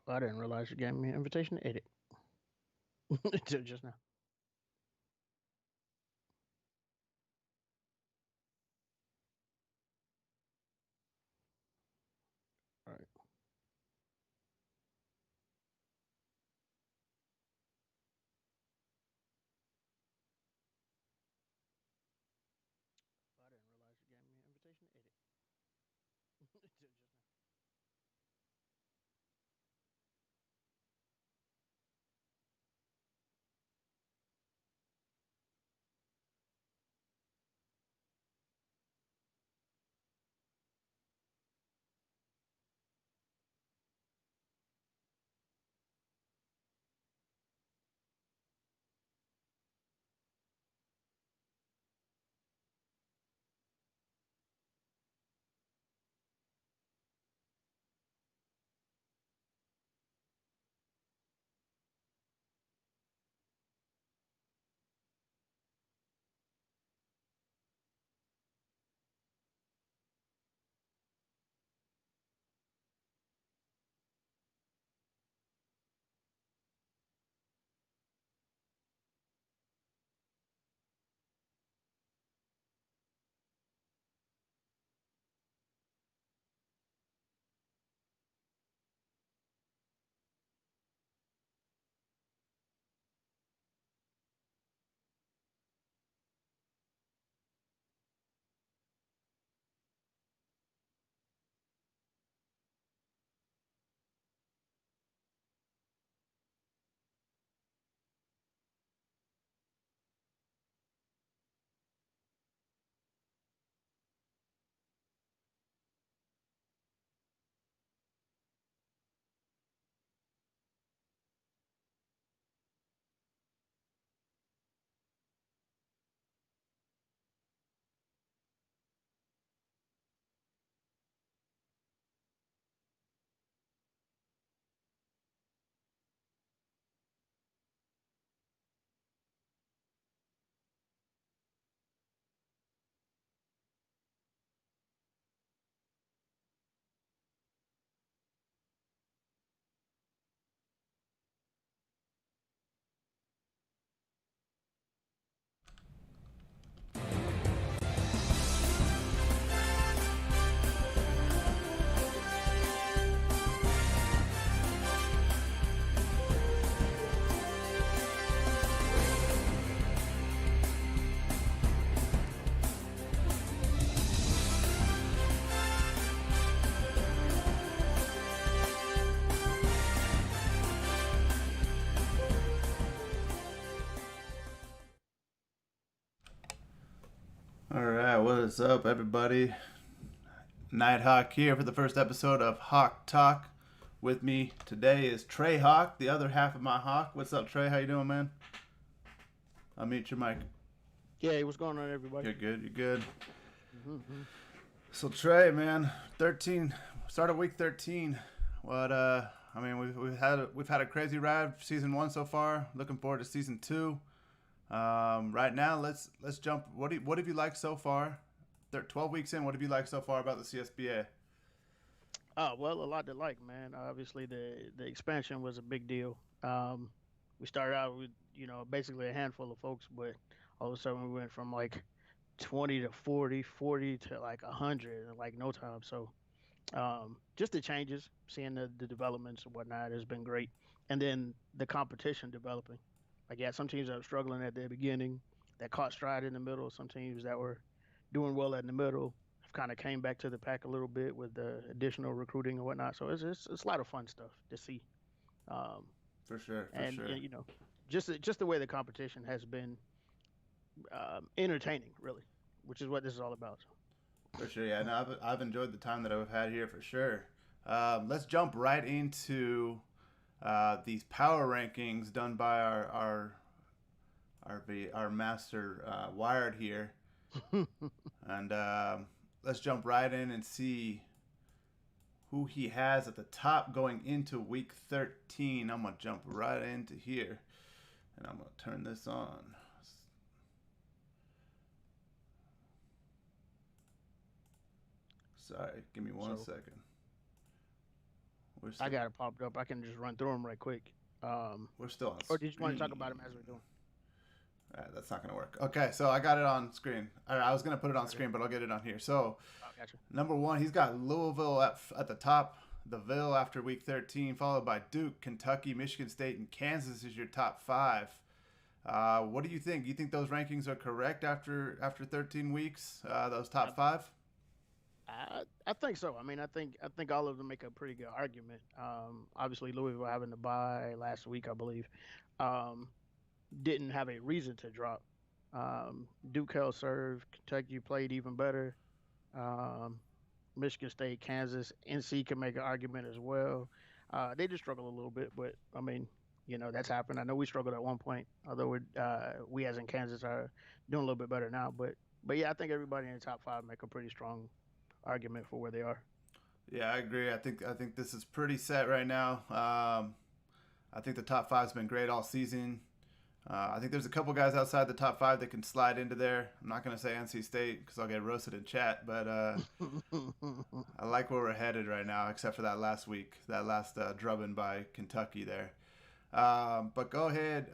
I didn't realize you gave me an invitation to edit until just now. All right. I didn't realize you gave me an invitation to edit until just now. All right, what is up, everybody? Nighthawk here for the first episode of Hawk Talk. With me today is Trey Hawk, the other half of my Hawk. What's up, Trey? How you doing, man? I'll mute your mic. Yeah, hey, what's going on, everybody? You're good. You're good. Mm-hmm. So Trey, man, 13. Started week 13. What? I mean, we've had a crazy ride season one so far. Looking forward to season two. Right now, let's jump. What have you liked so far? 12 weeks in. What have you liked so far about the CSBA? Well, a lot to like, man. Obviously, the expansion was a big deal. We started out with basically a handful of folks, but all of a sudden we went from like 20 to 40, 40 to like 100 in like no time. So just the changes, seeing the developments and whatnot has been great. And then the competition developing. Like, yeah, some teams that were struggling at the beginning that caught stride in the middle. Some teams that were doing well in the middle have kind of came back to the pack a little bit with the additional recruiting and whatnot. So it's a lot of fun stuff to see. Um, For sure, for and sure. just the way the competition has been entertaining, really, which is what this is all about. For sure, yeah. No, I've enjoyed the time that I've had here for sure. Let's jump right into these power rankings done by our master Wired here, and let's jump right in and see who he has at the top going into week 13. I'm gonna jump right into here, and I'm gonna turn this on. Sorry, give me one So second. We're I still got it popped up. I can just run through them right quick. we're still on Or did you want to talk about them screen. as we're doing? That's not gonna work. Okay, so I got it on screen. I was gonna put it on Okay. screen, but I'll get it on here. So Oh, gotcha. number one, he's got Louisville at the top. The Ville after week 13, followed by Duke, Kentucky, Michigan State, and Kansas is your top five. What do you think? You think those rankings are correct after 13 weeks? Those I, top five? I think so. I mean, I think all of them make a pretty good argument. Obviously Louisville having to buy last week, I believe, um, didn't have a reason to drop. Duke held serve. Kentucky played even better. Um, Michigan State, Kansas, NC can make an argument as well. They just struggle a little bit, but I mean, that's happened. I know we struggled at one point, although we as in Kansas are doing a little bit better now. But yeah, I think everybody in the top five make a pretty strong argument for where they are. Yeah, I agree. I think this is pretty set right now. I think the top five's been great all season. I think there's a couple guys outside the top five that can slide into there. I'm not going to say NC State because I'll get roasted in chat, but I like where we're headed right now, except for that last week, that last drubbing by Kentucky there. But go ahead.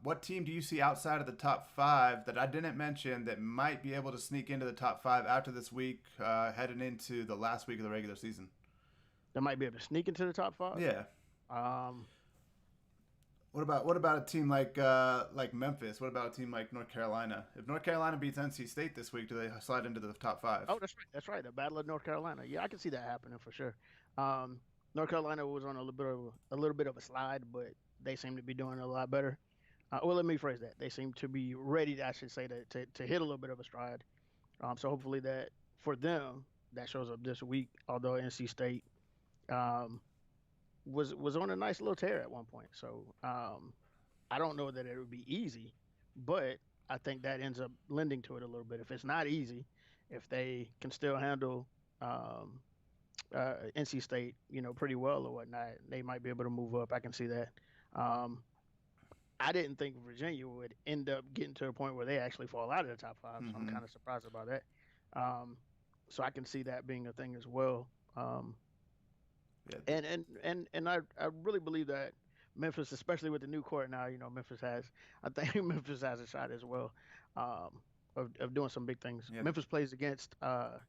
What team do you see outside of the top five that I didn't mention that might be able to sneak into the top five after this week, heading into the last week of the regular season? That might be able to sneak into the top five. Yeah. Um, What about a team like Memphis? What about a team like North Carolina? If North Carolina beats NC State this week, do they slide into the top five? oh, that's right. That's right. The Battle of North Carolina. Yeah, I can see that happening for sure. Um, North Carolina was on a little bit of a slide, but they seem to be doing a lot better. Well, let me phrase that. They seem to be ready, I should say, to hit a little bit of a stride. So hopefully that for them that shows up this week. Although NC State um, was on a nice little tear at one point, so I don't know that it would be easy, but I think that ends up lending to it a little bit. If it's not easy, if they can still handle um, NC State, pretty well or whatnot, they might be able to move up. I can see that. Um, I didn't think Virginia would end up getting to a point where they actually fall out of the top five, so I'm Mm-hmm. kind of surprised about that. Um, so I can see that being a thing as well. Um, Yeah. and I really believe that Memphis, especially with the new court now, Memphis has, I think Memphis has a shot as well, of doing some big things. Yeah. Memphis plays against, let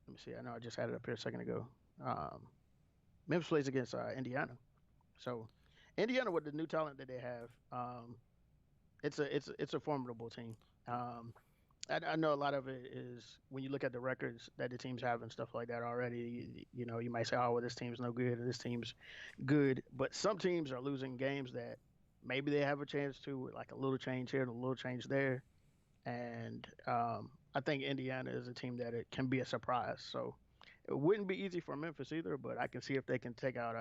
me see, I know I just had it up here a second ago. Um, Memphis plays against Indiana. So Indiana, with the new talent that they have, it's a formidable team. Um, I know a lot of it is when you look at the records that the teams have and stuff like that already. You might say, "Oh, well, this team's no good, or this team's good," but some teams are losing games that maybe they have a chance to, with like a little change here and a little change there. And I think Indiana is a team that it can be a surprise. So it wouldn't be easy for Memphis either, but I can see if they can take out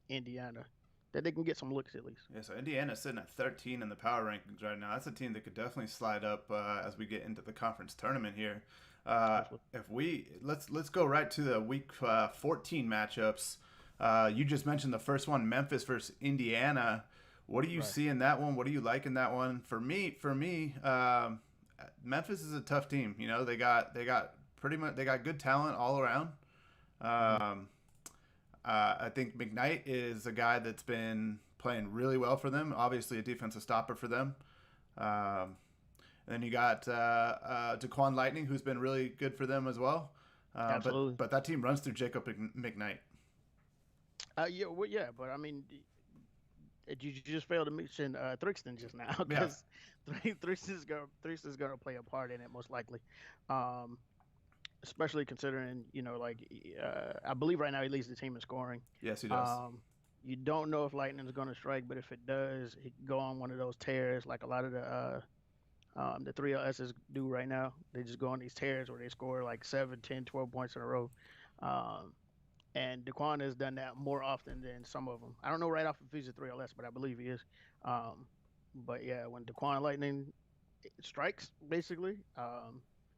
Indiana, that they can get some looks at least. Yeah, so Indiana's sitting at 13 in the power rankings right now. That's a team that could definitely slide up as we get into the conference tournament here. Absolutely. If we let's go right to the week 14 matchups. You just mentioned the first one, Memphis versus Indiana. What do you Right. see in that one? What do you like in that one? For me, Memphis is a tough team. They got good talent all around. Hmm. Um, I think McKnight is a guy that's been playing really well for them. Obviously, a defensive stopper for them. Um, and then you got Daquan Lightning, who's been really good for them as well. But Absolutely. but that team runs through Jacob McKnight. Yeah, well, yeah, but I mean, you just failed to mention Thrickston just now Yeah. because Thrickston's gonna play a part in it most likely, um, especially considering like I believe right now he leads the team in scoring. Yes, he does. Um, you don't know if Lightning's gonna strike, but if it does, it can go on one of those tears like a lot of the 3LSs do right now. They just go on these tears where they score like 7, 10, 12 points in a row. Um, and Daquan has done that more often than some of them. I don't know right off if he's a 3LS, but I believe he is. Um, but yeah, when Daquan Lightning strikes, basically,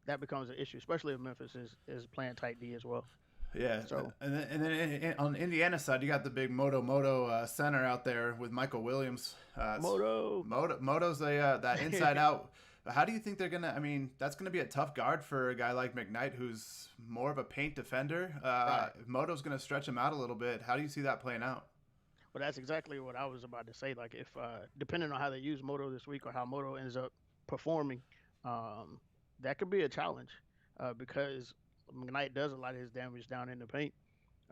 that becomes an issue, especially if Memphis is playing tight D as well. Yeah, So and then on the Indiana side, you got the big Moto center out there with Michael Williams. Moto, Moto's that inside out How do you think they're gonna? I mean, that's gonna be a tough guard for a guy like McKnight, who's more of a paint defender. Right. If Moto's gonna stretch him out a little bit, how do you see that playing out? Well, that's exactly what I was about to say. Like, if depending on how they use Moto this week or how Moto ends up performing, um, that could be a challenge because McKnight does a lot of his damage down in the paint.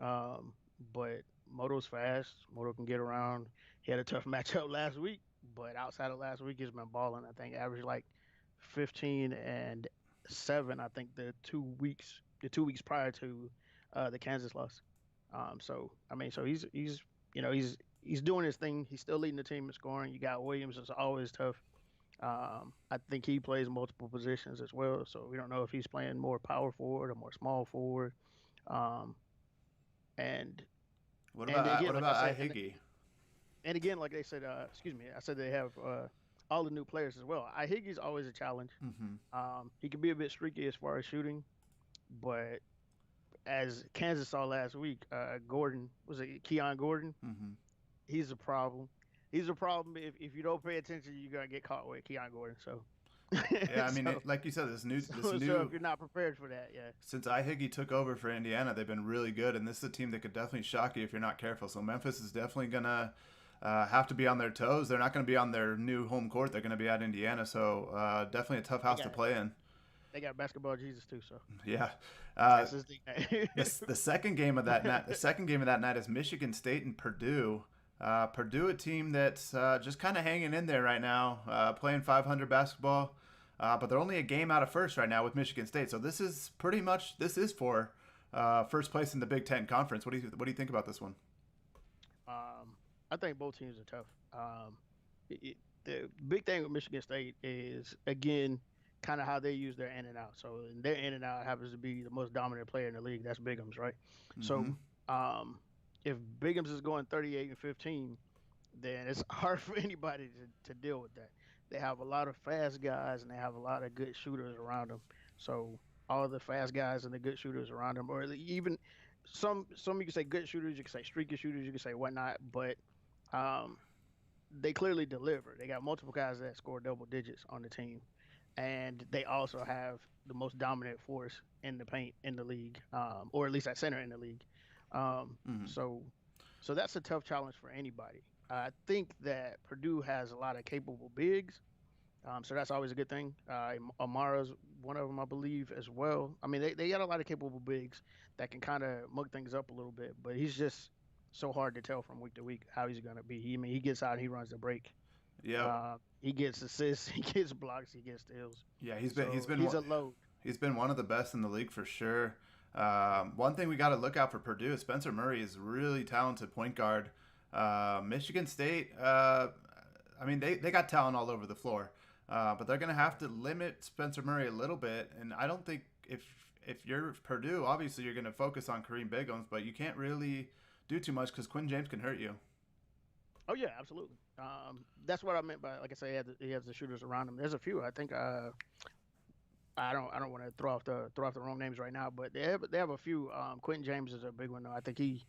Um, but Moto's fast. Moto can get around. He had a tough matchup last week, but outside of last week, he's been balling. I think averaged like 15 and 7. I think the 2 weeks prior to the Kansas loss. So I mean, so he's doing his thing. He's still leading the team in scoring. You got Williams. It's always tough. I think he plays multiple positions as well. So we don't know if he's playing more power forward or more small forward. Um, and and again, What like I about said, Ihiggy? and again, like they said, excuse me, I said they have all the new players as well. Higgy's always a challenge. Mm-hmm. He can be a bit streaky as far as shooting, but as Kansas saw last week, Gordon was it Keon Gordon? Mm-hmm. He's a problem. He's a problem if you don't pay attention, you're gonna get caught with Keon Gordon. So, Yeah, I mean, so, like you said, so if you're not prepared for that, yeah, since Ihiggy took over for Indiana, they've been really good, and this is a team that could definitely shock you if you're not careful. So Memphis is definitely gonna have to be on their toes. They're not going to be on their new home court. They're going to be at Indiana, so definitely a tough they house to got play in. they got basketball Jesus too. So Yeah. Uh, that's his thing. the second game of that night, the second game of that night is Michigan State and Purdue. Purdue, a team that's just kind of hanging in there right now, playing 500 basketball, but they're only a game out of first right now with Michigan State. So this is for first place in the Big Ten Conference. What do you think about this one? I think both teams are tough. The big thing with Michigan State is again kind of how they use their in and out. So their in and out happens to be the most dominant player in the league. That's Bigums, right? So Mm-hmm. um, if Bigums is going 38 and 15, then it's hard for anybody to deal with that. They have a lot of fast guys and they have a lot of good shooters around them. So all the fast guys and the good shooters around them, or even some you can say good shooters, you can say streaky shooters, you can say whatnot, but um, they clearly deliver. They got multiple guys that score double digits on the team, and they also have the most dominant force in the paint in the league, or at least at center in the league. Um, Mm-hmm. so, so that's a tough challenge for anybody. I think that Purdue has a lot of capable bigs, so that's always a good thing. Amara's one of them, I believe, as well. I mean, they got a lot of capable bigs that can kind of mug things up a little bit, but he's just so hard to tell from week to week how he's going to be. I mean, he gets out and he runs the break. Yeah, He gets assists, he gets blocks, he gets steals. yeah, So he's a load. he's been one of the best in the league for sure. One thing we got to look out for Purdue is Spencer Murray is really talented point guard. Michigan State, I mean, they got talent all over the floor, but they're going to have to limit Spencer Murray a little bit. And I don't think if you're Purdue, obviously you're going to focus on Kareem Bigums, but you can't really do too much because Quinn James can hurt you. Oh yeah, absolutely. That's what I meant by like I say, he has the shooters around him. There's a few. I think I don't want to throw off the wrong names right now, but they have a few. Quentin James is a big one though. I think he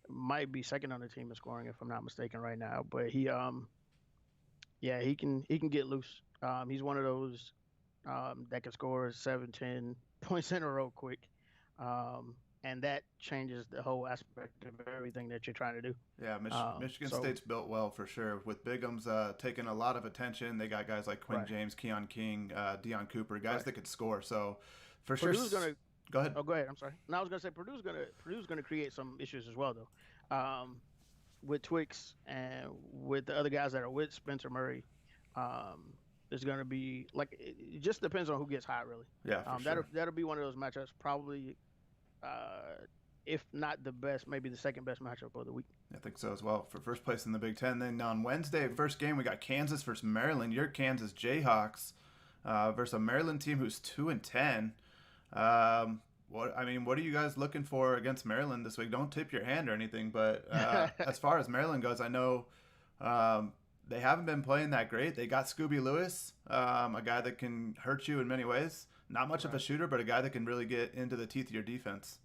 might be second on the team in scoring if I'm not mistaken right now. But yeah, he can get loose. He's one of those that can score 7, 10 points in a row quick. Um, and that changes the whole aspect of everything that you're trying to do. Yeah, Michigan So State's built well for sure. With Bigums taking a lot of attention, they got guys like Quinn right, James, Keon King, Dion Cooper, guys right. that could score. So for sure, Purdue's gonna. go ahead. Oh, go ahead. I'm sorry. No, I was gonna say Purdue's gonna create some issues as well though, with Twix and with the other guys that are with Spencer Murray. Um, there's gonna be like it just depends on who gets hot really. Yeah, for That'll sure. that'll be one of those matchups probably, uh, if not the best, maybe the second best matchup of the week. I think so as well for first place in the Big Ten. Then on Wednesday, first game we got Kansas versus Maryland. Your Kansas Jayhawks versus a Maryland team who's 2-10. What are you guys looking for against Maryland this week? Don't tip your hand or anything, but as far as Maryland goes, I know they haven't been playing that great. They got Scooby Lewis, a guy that can hurt you in many ways. Not much of a Right. shooter, but a guy that can really get into the teeth of your defense.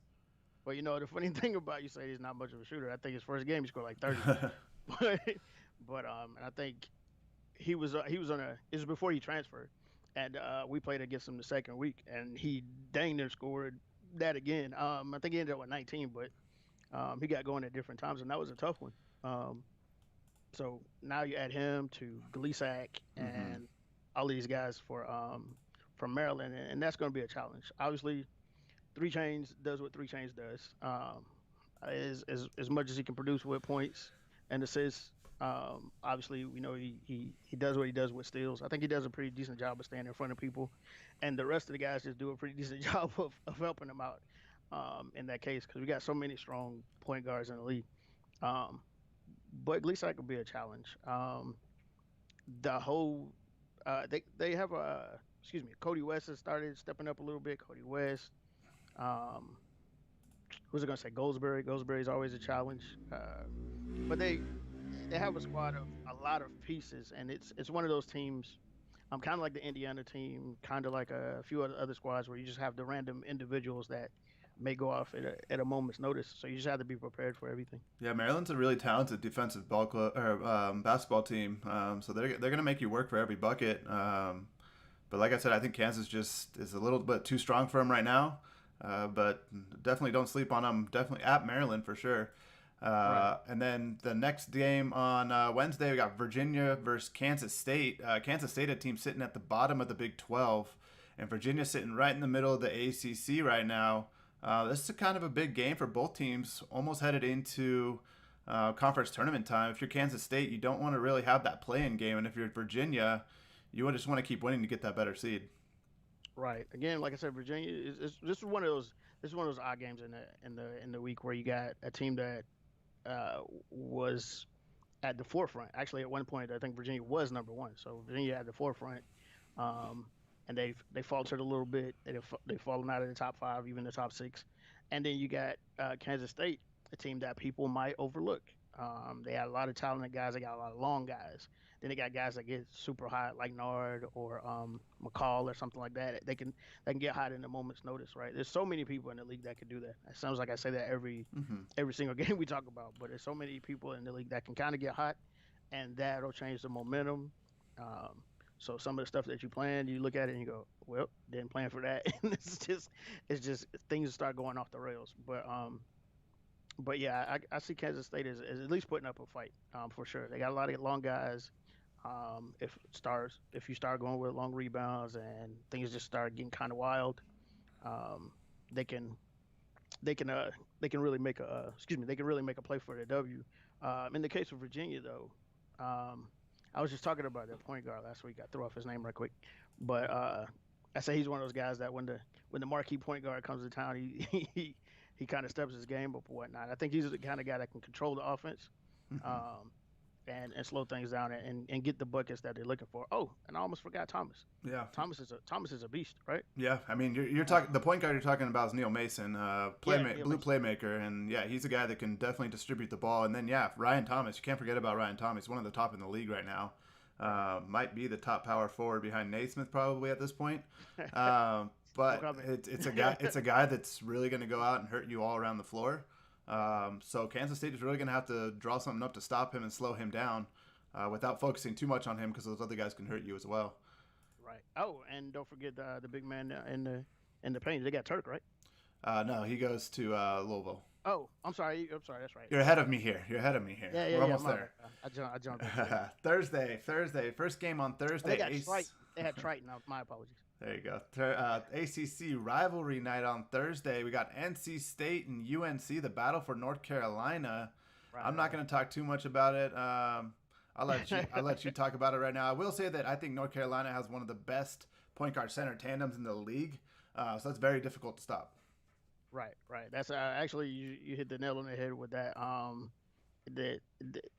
Well, the funny thing about you say he's not much of a shooter. I think his first game he scored like 30, but and I think he was on a. It was before he transferred. and we played against him the second week, and he dang near scored that again. I think he ended up with 19, but he got going at different times, and that was a tough one. Um, so now you add him to Gleasack Mm-hmm. and all these guys for from Maryland, and that's going to be a challenge. Obviously, Three Chains does what Three Chains does. As much as he can produce with points and assists. Obviously, we know he does what he does with steals. I think he does a pretty decent job of staying in front of people, and the rest of the guys just do a pretty decent job of helping him out. In that case, because we got so many strong point guards in the league. Um, but Gleason could be a challenge. The whole they have a excuse me, Cody West has started stepping up a little bit. Cody West. Um, who's it gonna say? Goldsberry. Goldsberry's always a challenge. But they have a squad of a lot of pieces, and it's one of those teams. Kind of like the Indiana team, kind of like a few other squads where you just have the random individuals that may go off at a moment's notice. So you just have to be prepared for everything. Yeah, Maryland's a really talented defensive ball club or basketball team. So they're gonna make you work for every bucket. But like I said, I think Kansas just is a little bit too strong for them right now. But definitely don't sleep on them. Definitely at Maryland for sure. Right. And then the next game on Wednesday, we got Virginia versus Kansas State. Kansas State, a team sitting at the bottom of the Big 12, and Virginia sitting right in the middle of the ACC right now. This is a kind of a big game for both teams, almost headed into conference tournament time. If you're Kansas State, you don't want to really have that play-in game, and if you're Virginia, you just want to keep winning to get that better seed. Right. Again, like I said, Virginia is this is one of those this is one of those odd games in the week where you got a team that was at the forefront. Actually, at one point, I think Virginia was number one. So Virginia at the forefront, um, and they faltered a little bit. They've fallen out of the top five, even the top six. And then you got Kansas State, a team that people might overlook. They had a lot of talented guys. They got a lot of long guys. Then they got guys that get super hot, like Nard or McCall or something like that. They can get hot in a moment's notice, right? There's so many people in the league that could do that. It sounds like I say that Mm-hmm. every single game we talk about, but there's so many people in the league that can kind of get hot, and that'll change the momentum. Um, so some of the stuff that you plan, you look at it and you go, "Well, didn't plan for that." And it's just things start going off the rails. But yeah, I see Kansas State as at least putting up a fight, for sure. They got a lot of long guys. If you start going with long rebounds and things just start getting kind of wild, um, they can they can uh they can really make a excuse me they can really make a play for the W. In the case of Virginia though, um, I was just talking about that point guard last week. I threw off his name right quick, but I say he's one of those guys that when the marquee point guard comes to town, he kind of steps his game up or whatnot. I think he's the kind of guy that can control the offense. Mm-hmm. Um, and slow things down and get the buckets that they're looking for. Oh, and I almost forgot Thomas. Yeah, Thomas is a beast, right? yeah. I mean, you're talking the point guard you're talking about is Neil Mason, Yeah, Neil blue Mason. playmaker, and yeah, he's a guy that can definitely distribute the ball. And then yeah, Ryan Thomas. You can't forget about Ryan Thomas. One of the top in the league right now. Might be the top power forward behind Naismith probably at this point. No But comment. it's a guy that's really going to go out and hurt you all around the floor. So Kansas State is really going to have to draw something up to stop him and slow him down, without focusing too much on him because those other guys can hurt you as well. Right. Oh, and don't forget the big man in the paint. They got Turk, right? No, he goes to Louisville. Oh, I'm sorry. I'm sorry. That's right. You're ahead of me here. You're ahead of me here. Yeah, yeah, We're yeah. almost My bad. there. I jumped ahead. Thursday. First game on Oh, they Thursday. got Triton. They had Triton. My apologies. There you go. ACC rivalry night on Thursday. We got NC State and UNC, the battle for North Carolina. I'm not Right. going to talk too much about it. I'll let you talk about it right now. I will say that I think North Carolina has one of the best point guard center tandems in the league, so that's very difficult to stop. Right, right. That's actually you hit the nail on the head with that.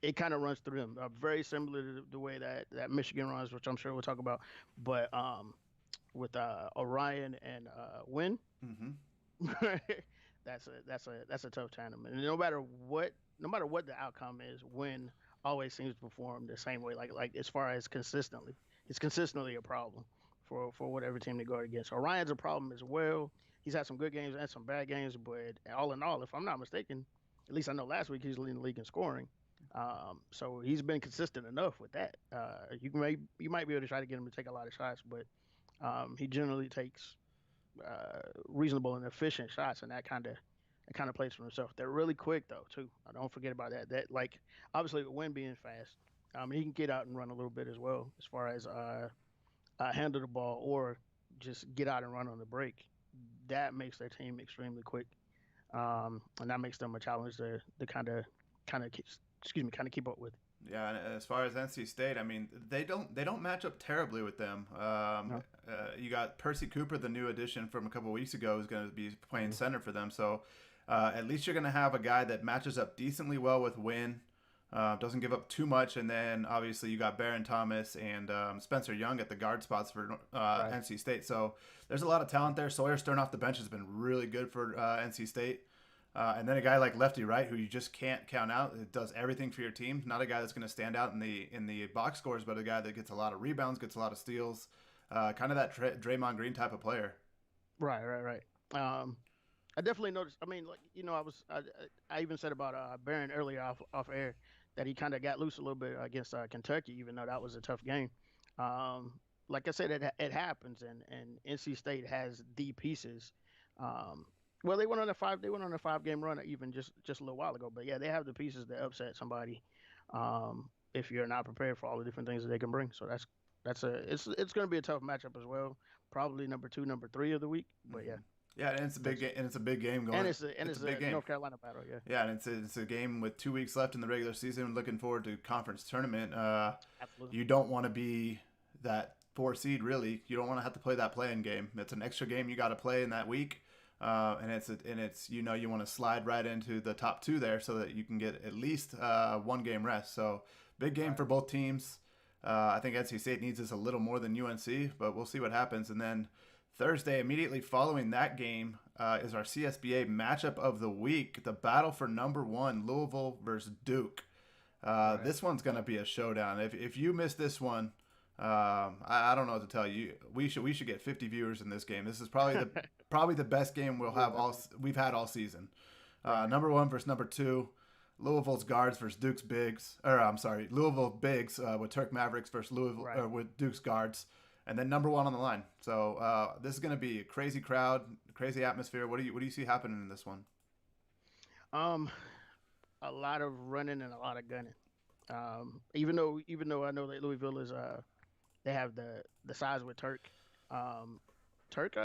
It kind of runs through them, very similar to the way that Michigan runs, which I'm sure we'll talk about. But with Orion and Win, Hmm. that's a tough tandem. And no matter what the outcome is, Win always seems to perform the same way. Like as far as consistently, it's consistently a problem for whatever team they go against. Orion's a problem as well. He's had some good games and some bad games, but all in all, if I'm not mistaken, at least I know last week he's leading the league in scoring. So he's been consistent enough with that. You might be able to try to get him to take a lot of shots, but He generally takes reasonable and efficient shots, and that kind of plays for himself. They're really quick though too. Don't forget about that. That like obviously with Wynn being fast, he can get out and run a little bit as well as far as handle the ball or just get out and run on the break. That makes their team extremely quick, and that makes them a challenge to kind of kind of keep up with. Yeah, and as far as NC State, I mean, they don't match up terribly with them. No. You got Percy Cooper, the new addition from a couple weeks ago, who's going to be playing Mhm. center for them. So at least you're going to have a guy that matches up decently well with Wynn. Doesn't give up too much, and then obviously you got Baron Thomas and Spencer Young at the guard spots for Right. NC State. So there's a lot of talent there. Sawyer Stern off the bench has been really good for NC State. And then a guy like Lefty Wright, who you just can't count out, it does everything for your team. Not a guy that's going to stand out in the box scores, but a guy that gets a lot of rebounds, gets a lot of steals, kind of that Draymond Green type of player. Right. Right. Right. I definitely noticed. I mean, like I even said about Barron earlier off air that he kind of got loose a little bit against Kentucky, even though that was a tough game. Like I said, it happens, and NC State has the pieces. Um, well, they went on a 5 game run even just a little while ago, but yeah, they have the pieces to upset somebody. If you're not prepared for all the different things that they can bring, so it's going to be a tough matchup as well. Probably number two, number three of the week, but yeah. Mm-hmm. Yeah, and it's a big That's and it's a big game and going. it's a and It's a it's big a game. North Carolina battle. Yeah, Yeah, and it's a game with 2 weeks left in the regular season. Looking forward to conference tournament. absolutely. You don't want to be that 4 seed really. You don't want to have to play that play-in game. It's an extra game you got to play in that week, and it's you want to slide right into the top two there so that you can get at least 1 game rest. So big game Right. for both teams. I think NC State needs this a little more than UNC, but we'll see what happens. And then Thursday, immediately following that game, is our CSBA matchup of the week, the battle for number one, Louisville versus Duke. Right. This one's going to be a showdown. If you miss this one, I don't know what to tell you. We should get 50 viewers in this game. This is probably the best game Yeah, definitely. we've had all season. Right. Number one versus number two. Louisville's guards versus Duke's bigs, or I'm sorry, Louisville bigs with Turk Mavericks versus Louisville Right. with Duke's guards, and then number one on the line. So this is going to be a crazy crowd, crazy atmosphere. What do you see happening in this one? Um, a lot of running and a lot of gunning. Even though I know that Louisville is they have the size with Turk. Um, Turk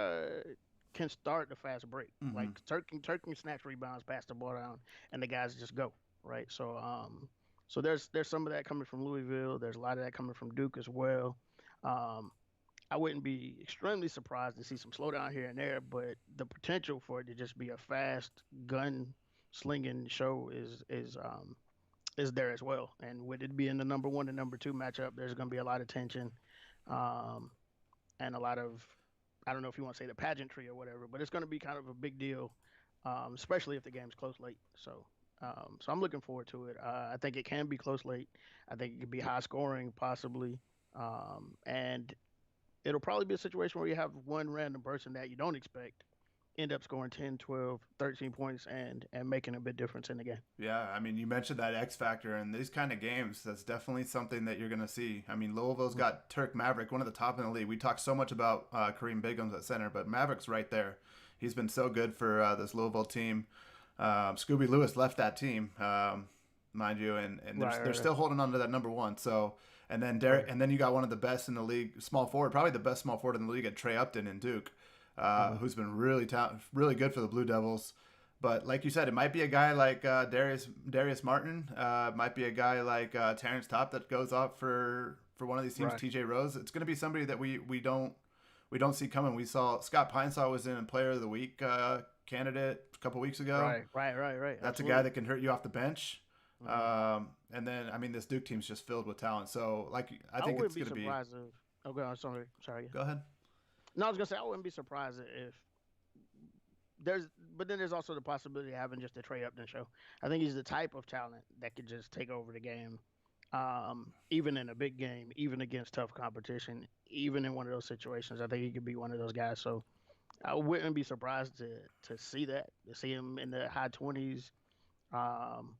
can start the fast break. Mm-hmm. Like Turk can snatch rebounds, pass the ball down, and the guys just go right. So there's some of that coming from Louisville. There's a lot of that coming from Duke as well. Um, I wouldn't be extremely surprised to see some slowdown here and there, but the potential for it to just be a fast gun slinging show is there as well. And with it being the number one and number two matchup, there's going to be a lot of tension, um, and a lot of, I don't know if you want to say the pageantry or whatever, but it's going to be kind of a big deal, especially if the game's close late. So I'm looking forward to it. I think it can be close late. I think it could be high scoring, possibly, and it'll probably be a situation where you have one random person that you don't expect end up scoring 10, 12, 13 points and making a big difference in the game. Yeah, I mean, you mentioned that X factor, and these kind of games, that's definitely something that you're going to see. I mean, Louisville's got Turk Maverick, one of the top in the league. We talk so much about Kareem Bigums at center, but Maverick's right there. He's been so good for this Louisville team. Scooby Lewis left that team, mind you, and Right, they're right, right, still holding on to that number one. So, and then right. Derek, and then you got one of the best in the league, small forward, probably the best small forward in the league at Trey Upton in Duke, Hmm. who's been really good for the Blue Devils. But like you said, it might be a guy like Darius Martin. It might be a guy like Terrence Top that goes off for one of these teams. Right, T.J. Rose. It's going to be somebody that we don't see coming. We saw Scott Pinesaw was in Player of the Week candidate a couple weeks ago. right. That's a guy Absolutely. that can hurt you off the bench. Hmm. And then I mean, this Duke team's just filled with talent. So like I I think it's wouldn't be going to be. surprised if. Okay, I'm sorry. Go ahead. No, I was gonna say I wouldn't be surprised if there's, but then there's also the possibility of having just a Trey Upton show. I think he's the type of talent that could just take over the game, even in a big game, even against tough competition, even in one of those situations. I think he could be one of those guys. So I wouldn't be surprised to see that, to see him in the high 20s, um,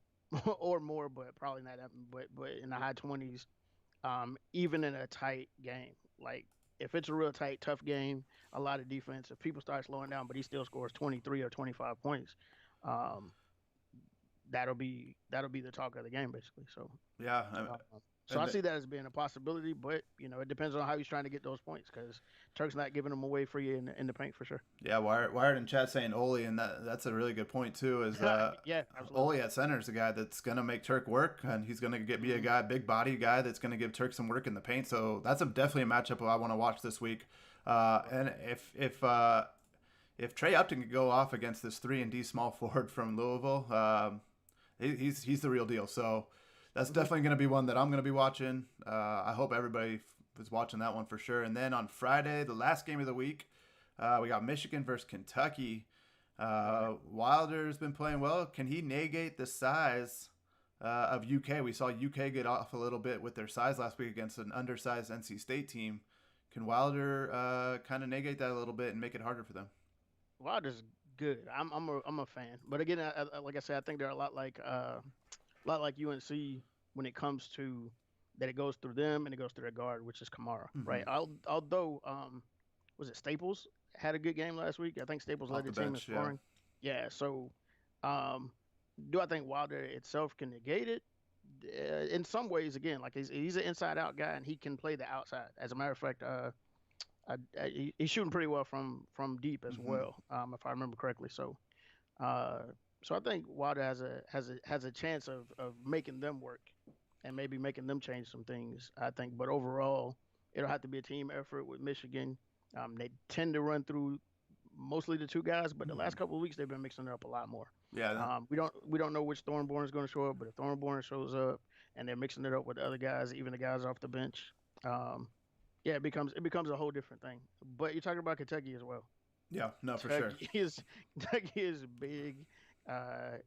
or more, but probably not that. But in the high 20s, even in a tight game, like. if it's a real tight, tough game, a lot of defense. If people start slowing down, but he still scores 23 or 25 points, um, that'll be the talk of the game basically. Yeah, Uh, so and I see that as being a possibility, but it depends on how he's trying to get those points because Turk's not giving them away free in the paint for sure. yeah, Wired in chat saying Oli, and that's a really good point too. Is Yeah, absolutely. Oli at center is a guy that's gonna make Turk work, and he's gonna be a Hmm. guy, big body guy that's gonna give Turk some work in the paint. So that's definitely a matchup I want to watch this week. And if Trey Upton could go off against this 3-and-D small forward from Louisville, he's the real deal. So that's Hmm. definitely going to be one that I'm going to be watching. I hope everybody is watching that one for sure. And then on Friday, the last game of the week, we got Michigan versus Kentucky. Right. Wilder's been playing well. Can he negate the size of UK? We saw UK get off a little bit with their size last week against an undersized NC State team. Can Wilder kind of negate that a little bit and make it harder for them? Wilder's good. I'm a fan, but again, like I said, I think they're a lot like UNC when it comes to that it goes through them and it goes through their guard, which is Kamara, Mm-hmm. right? Although was it Staples had a good game last week? I think Staples Off led the the team in bench, yeah. scoring. Yeah, so um, do I think Wilder itself can negate it? In some ways, again, like he's an inside out guy and he can play the outside. As a matter of fact, he's shooting pretty well from deep as Mm-hmm. well, if I remember correctly. Uh, so I think Wilder has a chance of making them work and maybe making them change some things. I think, but overall, it'll have to be a team effort with Michigan. They tend to run through mostly the two guys, but the Mm-hmm. last couple of weeks they've been mixing it up a lot more. Yeah. We don't know which Thornborn is going to show up, but if Thornborn shows up and they're mixing it up with the other guys, even the guys off the bench, um, yeah, it becomes a whole different thing. But you're talking about Kentucky as well. Yeah. No, for sure. Kentucky is Kentucky is big. Uh,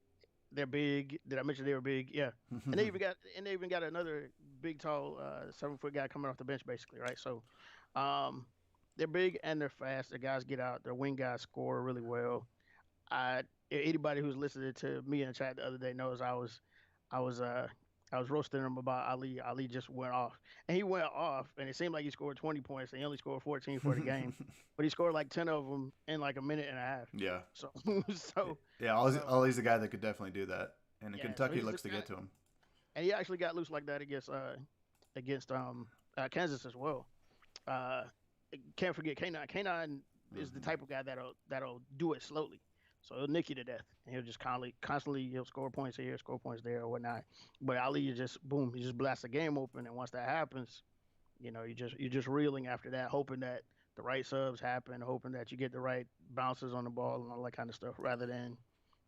they're big. Did I mention they were big? Yeah, and they even got another big, tall, 7 foot guy coming off the bench, basically, right? So, um, they're big and they're fast. The guys get out. Their wing guys score really well. Anybody who's listening to me in the chat the other day knows I was I was roasting him about Ali. Ali just went off, and he went off, and it seemed like he scored 20 points. And he only scored 14 for the game, but he scored like 10 of them in like a minute and a half. Yeah. So so Yeah. Ollie's a guy that could definitely do that, and yeah, so Kentucky he's the looks to guy, get to him. and he actually got loose like that against Kansas as well. Uh, can't forget K9. K9 is the Mm-hmm. type of guy that'll do it slowly. So he'll nick you to death, and he'll just constantly he'll score points here, score points there, or whatnot. But Ali, you just boom, you just blast the game open, and once that happens, you're just reeling after that, hoping that the right subs happen, hoping that you get the right bounces on the ball and all that kind of stuff, rather than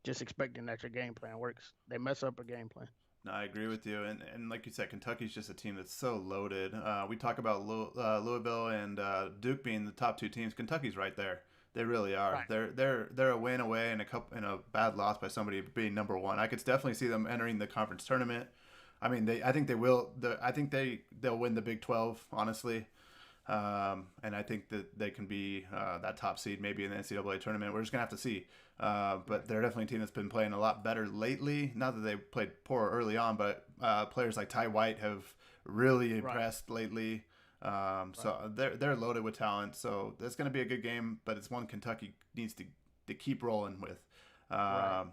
just expecting that your game plan works. They mess up a game plan. No, I agree with you, and like you said, Kentucky's just a team that's so loaded. We talk about Louisville and Duke being the top two teams. Kentucky's right there. They really are. Right. They're a win away and a bad loss by somebody being number one. I could definitely see them entering the conference tournament. I mean, I think they will. I think they'll win the Big 12, honestly. And I think that they can be that top seed maybe in the NCAA tournament. We're just gonna have to see. But they're definitely a team that's been playing a lot better lately. Not that they played poor early on, but players like Ty White have really Right. impressed lately. Right. So they're loaded with talent. So that's going to be a good game, but it's one Kentucky needs to keep rolling with. Right. Um,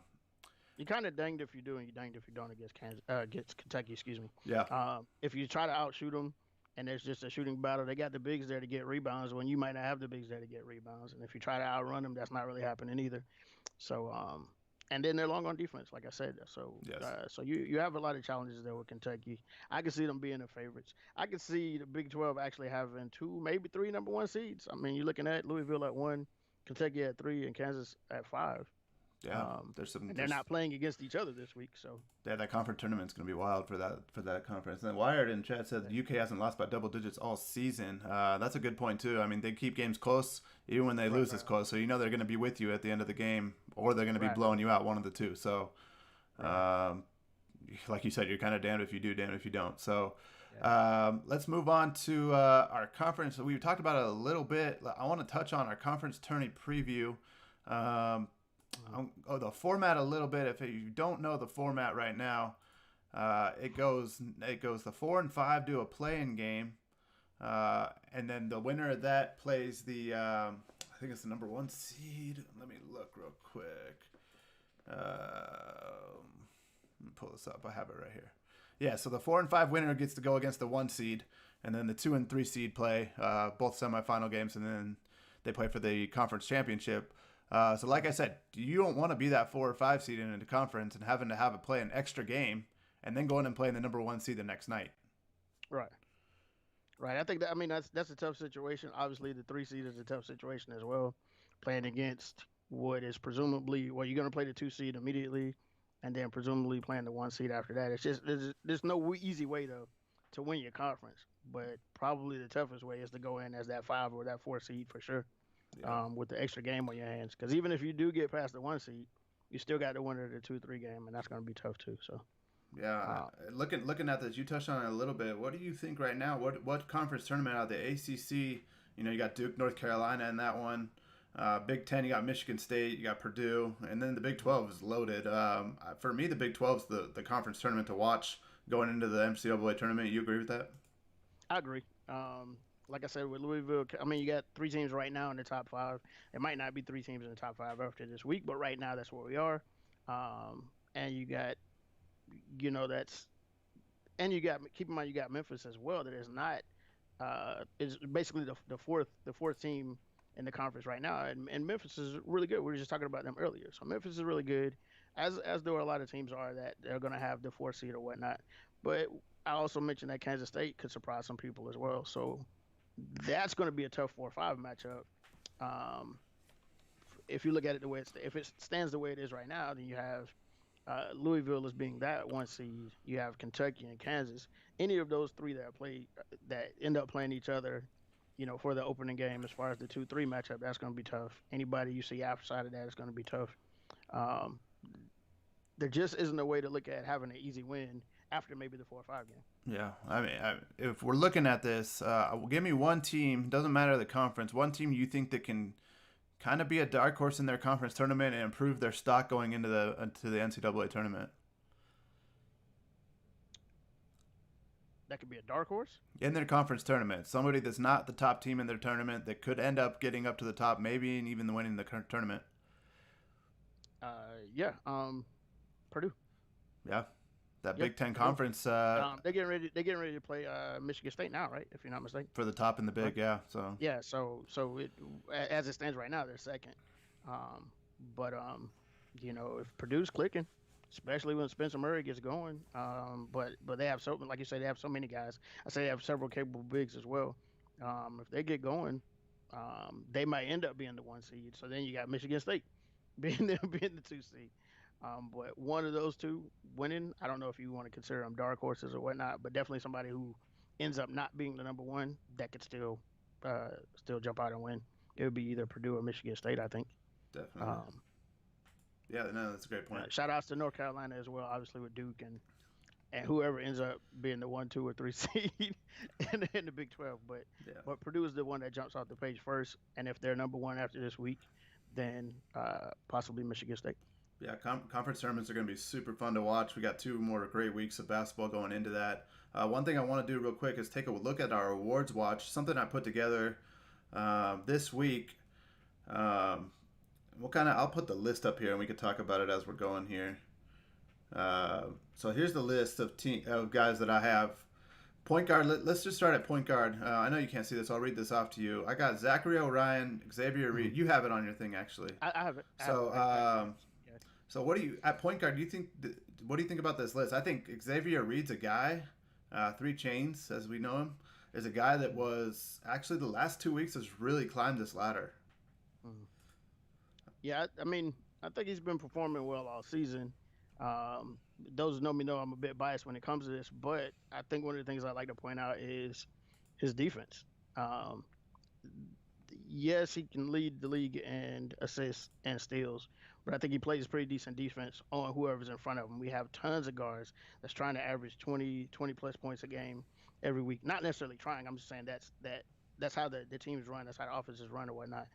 You're kind of danged if you do, and you're danged if you don't against Kentucky. Excuse me. yeah, If you try to outshoot them, and there's just a shooting battle, they got the bigs there to get rebounds when you might not have the bigs there to get rebounds. And if you try to outrun them, that's not really happening either. So, and then they're long on defense, like I said. So, yes. you have a lot of challenges there with Kentucky. I can see them being the favorites. I can see the Big 12 actually having two, maybe three number one seeds. I mean, you're looking at Louisville at one, Kentucky at three, and Kansas at five. Yeah, there's some. And they're There's not playing against each other this week, so yeah, that conference tournament's going to be wild for that conference. And Wired in chat said the UK hasn't lost by double digits all season. That's a good point too. I mean, they keep games close even when they right, lose right, this close, so you know they're going to be with you at the end of the game, or they're going to be right, blowing you out, one of the two. So, right. um, like you said, you're kind of damned if you do, damned if you don't. So. Yeah. Let's move on to our conference. We talked about it a little bit. I want to touch on our conference tourney preview. Um, the format a little bit. If you don't know the format right now, it goes the 4 and 5 do a play-in game. And then the winner of that plays I think it's the number one seed. Let me look real quick. Let me pull this up. I have it right here. Yeah, so the 4 and 5 winner gets to go against the 1 seed, and then the 2 and 3 seed play both semifinal games, and then they play for the conference championship. So, like I said, you don't want to be that 4 or 5 seed in the conference and having to have it play an extra game, and then going and playing the number 1 seed the next night. Right. Right. I think that. I mean, that's a tough situation. Obviously, the 3 seed is a tough situation as well. Playing against what is presumably well, you're going to play the 2 seed immediately, and then presumably playing the 1 seed after that. It's just there's no easy way to win your conference, but probably the toughest way is to go in as that 5 or that 4 seed for sure. Yeah. With the extra game on your hands, because even if you do get past the 1 seed, you still got the winner of the 2-3 game, and that's going to be tough too. So. Yeah, Uh, looking at this, you touched on it a little bit. What do you think right now? What conference tournament out of the ACC? You got Duke, North Carolina in that one. Big Ten, you got Michigan State, you got Purdue, and then the Big 12 is loaded. For me, the Big 12 is the conference tournament to watch going into the NCAA tournament. You agree with that? I agree. Like I said, with Louisville, I mean, you got 3 teams right now in the top 5. It might not be 3 teams in the top 5 after this week, but right now that's where we are. And you got, that's and you got keep in mind you got Memphis as well. That is not is basically the fourth team in the conference right now, and Memphis is really good. We were just talking about them earlier. So Memphis is really good, as though a lot of teams are that they're going to have the 4 seed or whatnot. But I also mentioned that Kansas State could surprise some people as well. So that's going to be a tough 4-5 matchup. Um, if you look at it the way if it stands the way it is right now, then you have Louisville as being that 1 seed. You have Kentucky and Kansas. Any of those three that end up playing each other, for the opening game, as far as the 2-3 matchup, that's going to be tough. Anybody you see outside of that is going to be tough. Um, there just isn't a way to look at having an easy win after maybe the 4 or 5 game. Yeah, I mean, if we're looking at this, give me one team. Doesn't matter the conference. One team you think that can kind of be a dark horse in their conference tournament and improve their stock going into the NCAA tournament. That could be a dark horse In their conference tournament, somebody that's not the top team in their tournament that could end up getting up to the top, maybe and even winning the tournament. Yeah. Purdue. Yeah, that Yeah, Big Ten Purdue. conference They're getting ready. They're getting ready to play Michigan State now, right? If you're not mistaken. for the top in the Right? Big, yeah. So Yeah. So as it stands right now, they're second. Um, but if Purdue's clicking, especially when Spencer Murray gets going, but they have like you say, they have so many guys. I say they have several capable bigs as well. If they get going, they might end up being the 1 seed. So then you got Michigan State being the 2 seed. But one of those two winning, I don't know if you want to consider them dark horses or whatnot, but definitely somebody who ends up not being the number one that could still jump out and win. It would be either Purdue or Michigan State, I think. definitely, Um, yeah. No, that's a great point. Shout outs to North Carolina as well, obviously with Duke and whoever ends up being the 1, 2, or 3 seed in the Big 12. But Yeah, but Purdue is the one that jumps off the page first, and if they're number one after this week, then possibly Michigan State. yeah. Conference tournaments are going to be super fun to watch. We got 2 more great weeks of basketball going into that. One thing I want to do real quick is take a look at our awards watch. Something I put together this week. I'll put the list up here and we can talk about it as we're going here. So here's the list of guys that I have. Point guard. Let's just start at point guard. I know you can't see this. I'll read this off to you. I got Zachary O'Ryan, Xavier Reed. You have it on your thing actually. I have it. So, Yeah. so what do you at point guard? What do you think about this list? I think Xavier Reed's a guy. 3 Chains, as we know him, is a guy that was actually the last 2 weeks has really climbed this ladder. Mhm. Yeah, I mean, I think he's been performing well all season. Those who know me know I'm a bit biased when it comes to this, but I think one of the things I like to point out is his defense. Um, yes, he can lead the league in assists and steals, but I think he plays pretty decent defense on whoever's in front of him. We have tons of guards that's trying to average 20 plus points a game every week. Not necessarily trying. I'm just saying that's how the teams run. That's how the offenses run or whatnot.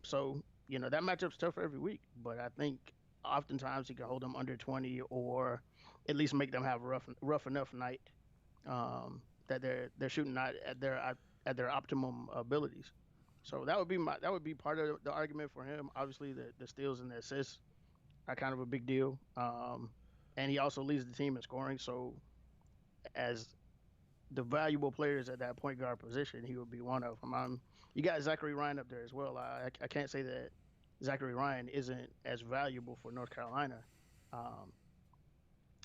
So that matchup's tough every week, but I think oftentimes he can hold them under 20 or at least make them have a rough enough night. Um, that they're shooting not at their optimum abilities. So that would be part of the argument for him. Obviously, the steals and the assists are kind of a big deal. And he also leads the team in scoring. So as the valuable players at that point guard position, he would be one of them. You got Zachary Ryan up there as well. I can't say that Zachary Ryan isn't as valuable for North Carolina, um,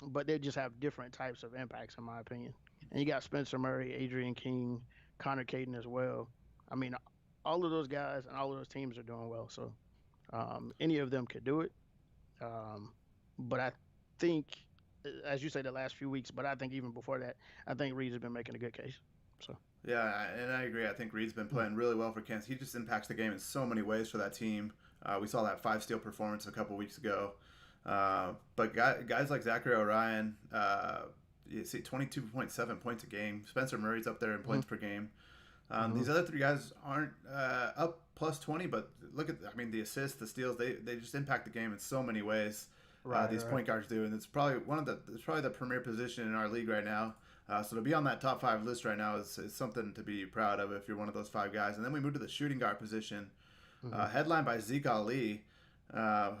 but they just have different types of impacts, in my opinion. And you got Spencer Murray, Adrian King, Connor Caden as well. I mean, all of those guys and all of those teams are doing well. So any of them could do it. Um, but I think, as you say, the last few weeks, but I think even before that, I think Reed has been making a good case. So. Yeah, and I agree. I think Reed's been Mm-hmm. playing really well for Kansas. He just impacts the game in so many ways for that team. We saw that 5 steal performance a couple weeks ago. But guys like Zachary O'Ryan, you see 22.7 points a game. Spencer Murray's up there in Mm-hmm. points per game. Mm-hmm. These other 3 guys aren't up plus 20, but look at, I mean, the assists, the steals, they just impact the game in so many ways. Right, These right. point guards do, and it's probably the premier position in our league right now. So to be on that top 5 list right now is something to be proud of if you're one of those 5 guys. And then we move to the shooting guard position, Mm-hmm. headlined by Zeke Ali,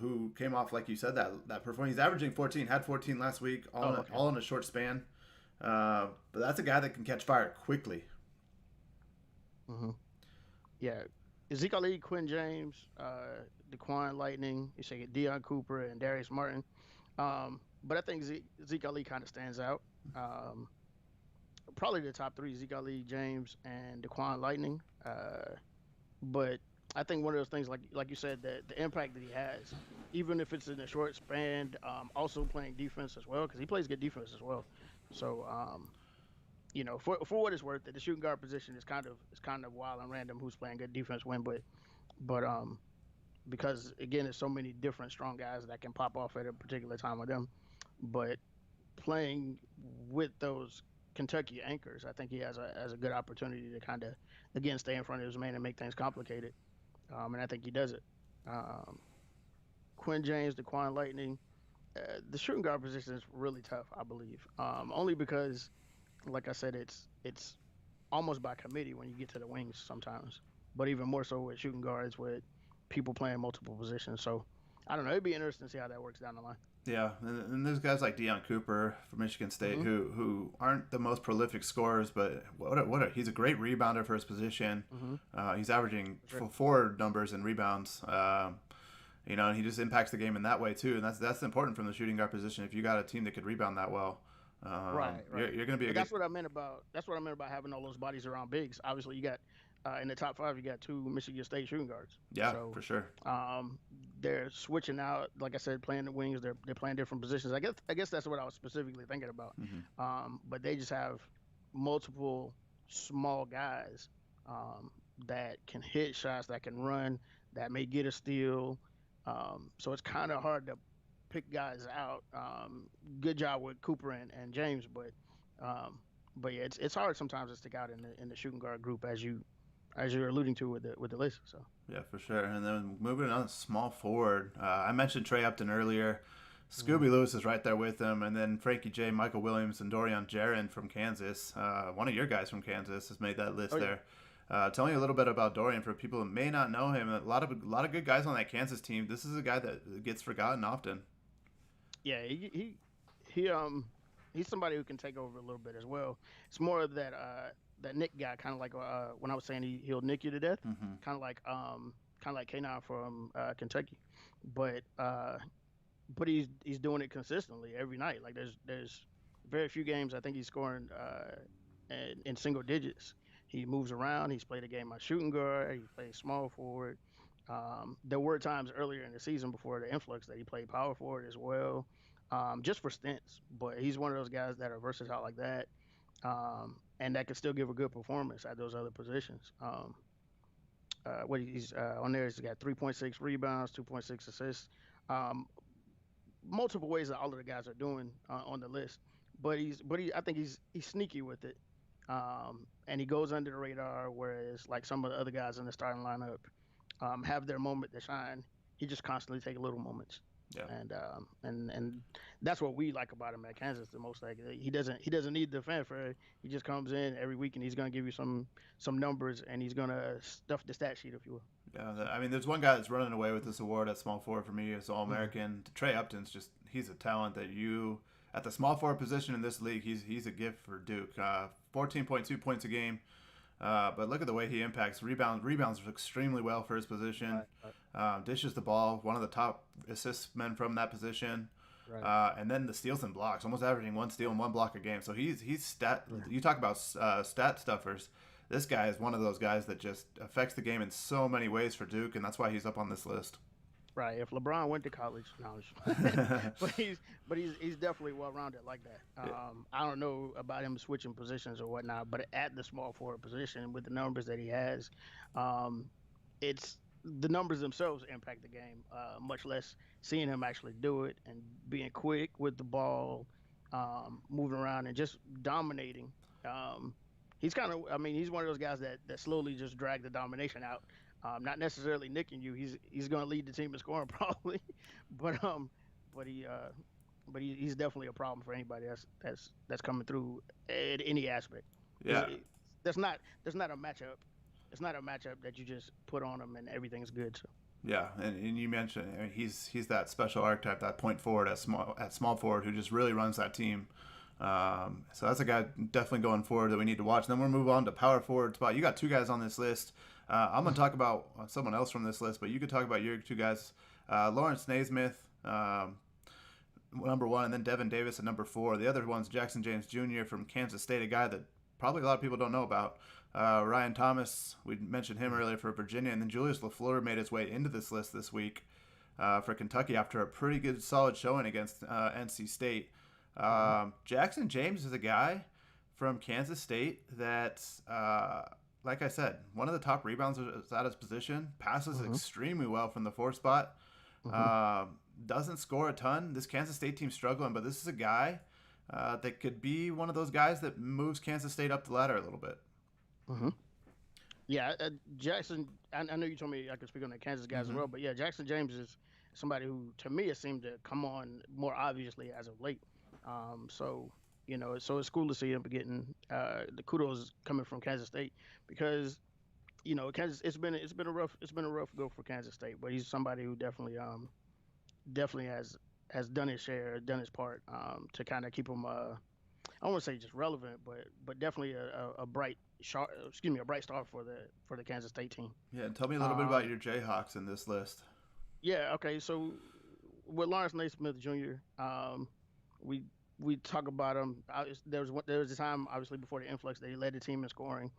who came off, like you said, that performance. He's averaging 14, had 14 last week, Oh, okay. all in a short span. But that's a guy that can catch fire quickly. Mm-hmm. Yeah. Ezekiel Lee, Quinn James, Daquan Lightning, you say Deion Cooper and Darius Martin. But I think Zeke Ali kind of stands out. Um, Probably the top three: Zeke Ali, James, and Daquan Lightning. But I think one of those things, like you said, that the impact that he has, even if it's in a short span, also playing defense as well, because he plays good defense as well. So for what it's worth, the shooting guard position is kind of wild and random who's playing good defense when, but because again, there's so many different strong guys that can pop off at a particular time with them. But playing with those Kentucky anchors, I think he has a good opportunity to kind of again stay in front of his man and make things complicated. And I think he does it. Um, Quinn James, Daquan Lightning, the shooting guard position is really tough, I believe. Only because, like I said, it's almost by committee when you get to the wings sometimes, but even more so with shooting guards with people playing multiple positions. So I don't know. It'd be interesting to see how that works down the line. Yeah, and there's guys like Deion Cooper from Michigan State Mm-hmm. who aren't the most prolific scorers, but he's a great rebounder for his position. Mm-hmm. He's averaging Sure. 4 numbers in rebounds. And he just impacts the game in that way too, and that's important from the shooting guard position. If you got a team that could rebound that well, Right, right. you're going to be a But good. that's what I meant about having all those bodies around bigs. Obviously, you got in the top five, you got two Michigan State shooting guards. Yeah, So for sure. um, they're switching out. Like I said, playing the wings. They're playing different positions. I guess that's what I was specifically thinking about. Hmm. But they just have multiple small guys um, that can hit shots, that can run, that may get a steal. So it's kind of hard to pick guys out. Good job with Cooper and James, um, but yeah, it's hard sometimes to stick out in the shooting guard group as you're alluding to with the list. So. Yeah, for sure. And then moving on, small forward. I mentioned Trey Upton earlier. Mm-hmm. Scooby Lewis is right there with him, and then Frankie J, Michael Williams, and Dorian Jaron from Kansas. One of your guys from Kansas has made that list Oh yeah, there. Tell me a little bit about Dorian for people who may not know him. A lot of good guys on that Kansas team. This is a guy that gets forgotten often. yeah. He he's somebody who can take over a little bit as well. It's more of that Nick guy, kind of like when I was saying he'll nick you to death, Hmm. kind of like K9 from Kentucky, but uh, but he's doing it consistently every night. Like there's very few games I think he's scoring in single digits. He moves around. He's played a game on shooting guard. He plays small forward. There were times earlier in the season before the influx that he played power forward as well, just for stints. But he's one of those guys that are versatile like that, and that can still give a good performance at those other positions. What he's on there, he's got 3.6 rebounds, 2.6 assists. Um, Multiple ways that all of the guys are doing on the list. I think he's sneaky with it, and he goes under the radar. Whereas like some of the other guys in the starting lineup have their moment to shine. He just constantly take little moments. Yeah. And that's what we like about him at Kansas the most. Like he doesn't need the fanfare. He just comes in every week and he's gonna give you some numbers and he's gonna stuff the stat sheet if you will. Yeah, So I mean, there's one guy that's running away with this award at small forward for me. It's All mhm. American. Trey Upton's he's a talent that you at the small forward position in this league. He's a gift for Duke. 14.2 points a game. But look at the way he impacts rebounds extremely well for his position. Right, right, Dishes the ball, one of the top assist men from that position. right. And then the steals and blocks, almost averaging one steal and one block a game. So he's stat. Yeah. You talk about stat stuffers. This guy is one of those guys that just affects the game in so many ways for Duke, and that's why he's up on this list. Right. If LeBron went to college, no, but he's definitely well rounded like that. Yeah. I don't know about him switching positions or whatnot, but at the small forward position with the numbers that he has, um, it's the numbers themselves impact the game. Much less seeing him actually do it and being quick with the ball, moving around and just dominating. Um, he's kind of, I mean, he's one of those guys that slowly just drag the domination out. Not necessarily nicking you. He's going to lead the team in scoring probably, but but he he's definitely a problem for anybody that's coming through at any aspect. Is Yeah, that's not a matchup. It's not a matchup that you just put on him and everything's good. So yeah, and you mentioned, I mean, he's that special archetype, that point forward at small forward who just really runs that team. So that's a guy definitely going forward that we need to watch. And then we'll move on to power forward spot. You got two guys on this list. I'm going to talk about someone else from this list, but you could talk about your two guys. Lawrence Naismith, number one, and then Devin Davis at number four. The other one's Jackson James Jr. from Kansas State, a guy that probably a lot of people don't know about. Ryan Thomas, we mentioned him earlier for Virginia, and then Julius LaFleur made his way into this list this week for Kentucky after a pretty good, solid showing against NC State. mhm, Jackson James is a guy from Kansas State that, like I said, one of the top rebounders at his position, passes mhm, extremely well from the four spot. mhm, Doesn't score a ton. This Kansas State team's struggling, but this is a guy that could be one of those guys that moves Kansas State up the ladder a little bit. mhm. Yeah, Jackson. I know you told me I could speak on the Kansas guys as Mm-hmm. well, but yeah, Jackson James is somebody who, to me, it seemed to come on more obviously as of late. So so it's cool to see him getting the kudos coming from Kansas State because Kansas. It's been a rough go for Kansas State, but he's somebody who definitely has done his share, done his part to kind of keep him. I don't want to say just relevant, but definitely a bright sharp, excuse me, a bright star for the Kansas State team. Yeah, and tell me a little bit about Um, your Jayhawks in this list. yeah, okay. So with Lawrence Naismith Jr., we we talk about him. There was a time obviously before the influx that he led the team in scoring.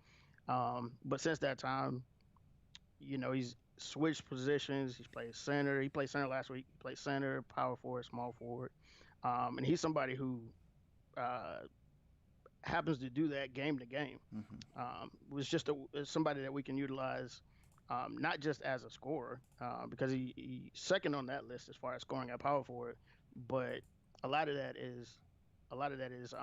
But since that time, he's switched positions. He's played center. He played center last week. He played center, power forward, small forward. And he's somebody who uh, happens to do that game to game. Mm-hmm. Was just somebody that we can utilize, not just as a scorer, because he's second on that list as far as scoring at power forward, but a lot of that is a lot of that is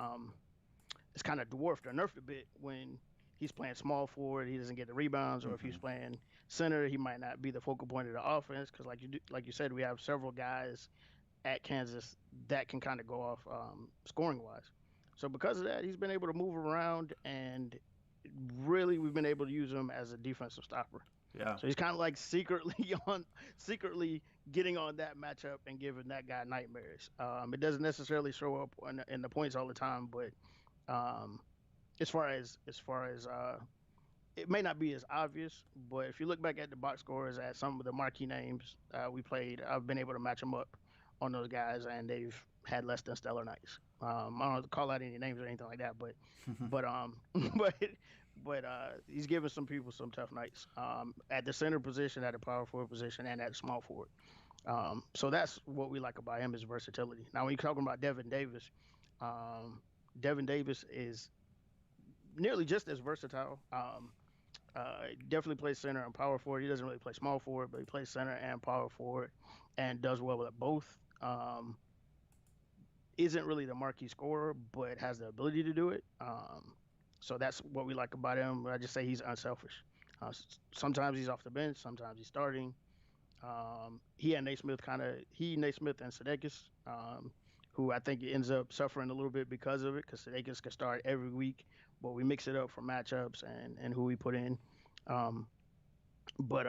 it's kind of dwarfed or nerfed a bit when he's playing small forward. He doesn't get the rebounds, or if he's Mm-hmm. playing center, he might not be the focal point of the offense because, like you said, we have several guys at Kansas that can kind of go off scoring wise. So because of that, he's been able to move around, and really we've been able to use him as a defensive stopper. Yeah. So he's kind of like secretly getting on that matchup and giving that guy nightmares. It doesn't necessarily show up in the points all the time, but um, as far as it may not be as obvious, but if you look back at the box scores at some of the marquee names we played, I've been able to match them up on those guys, and they've had less than stellar nights. I don't have to call out any names or anything like that, but but he's giving some people some tough nights at the center position, at the power forward position, and at small forward. So that's what we like about him is versatility. Now, when you're talking about um, Devin Davis is nearly just as versatile. Definitely plays center and power forward. He doesn't really play small forward, but he plays center and power forward, and does well with both. Um, isn't really the marquee scorer, but has the ability to do it. So that's what we like about him. I just say he's unselfish. Sometimes he's off the bench, sometimes he's starting. He and Naismith Naismith and Sudeikis, who I think ends up suffering a little bit because of it, because Sudeikis can start every week, but we mix it up for matchups and who we put in. Um, but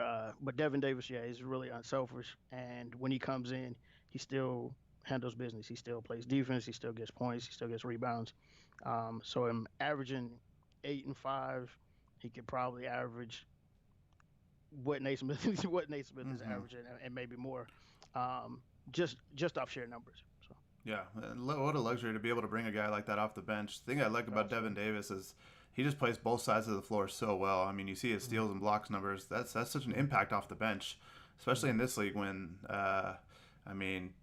Devin Davis, yeah, he's really unselfish, and when he comes in, he still handles business. He still plays defense. He still gets points. He still gets rebounds. So him averaging 8 and 5, he could probably average what Naismith what Naismith is Mm-hmm. averaging and maybe more, just off sheer numbers. So Yeah, and what a luxury to be able to bring a guy like that off the bench. The thing I like about Devin absolutely. Davis is he just plays both sides of the floor so well. I mean, you see his Hmm. steals and blocks numbers. That's such an impact off the bench, especially in Hmm. this league when I mean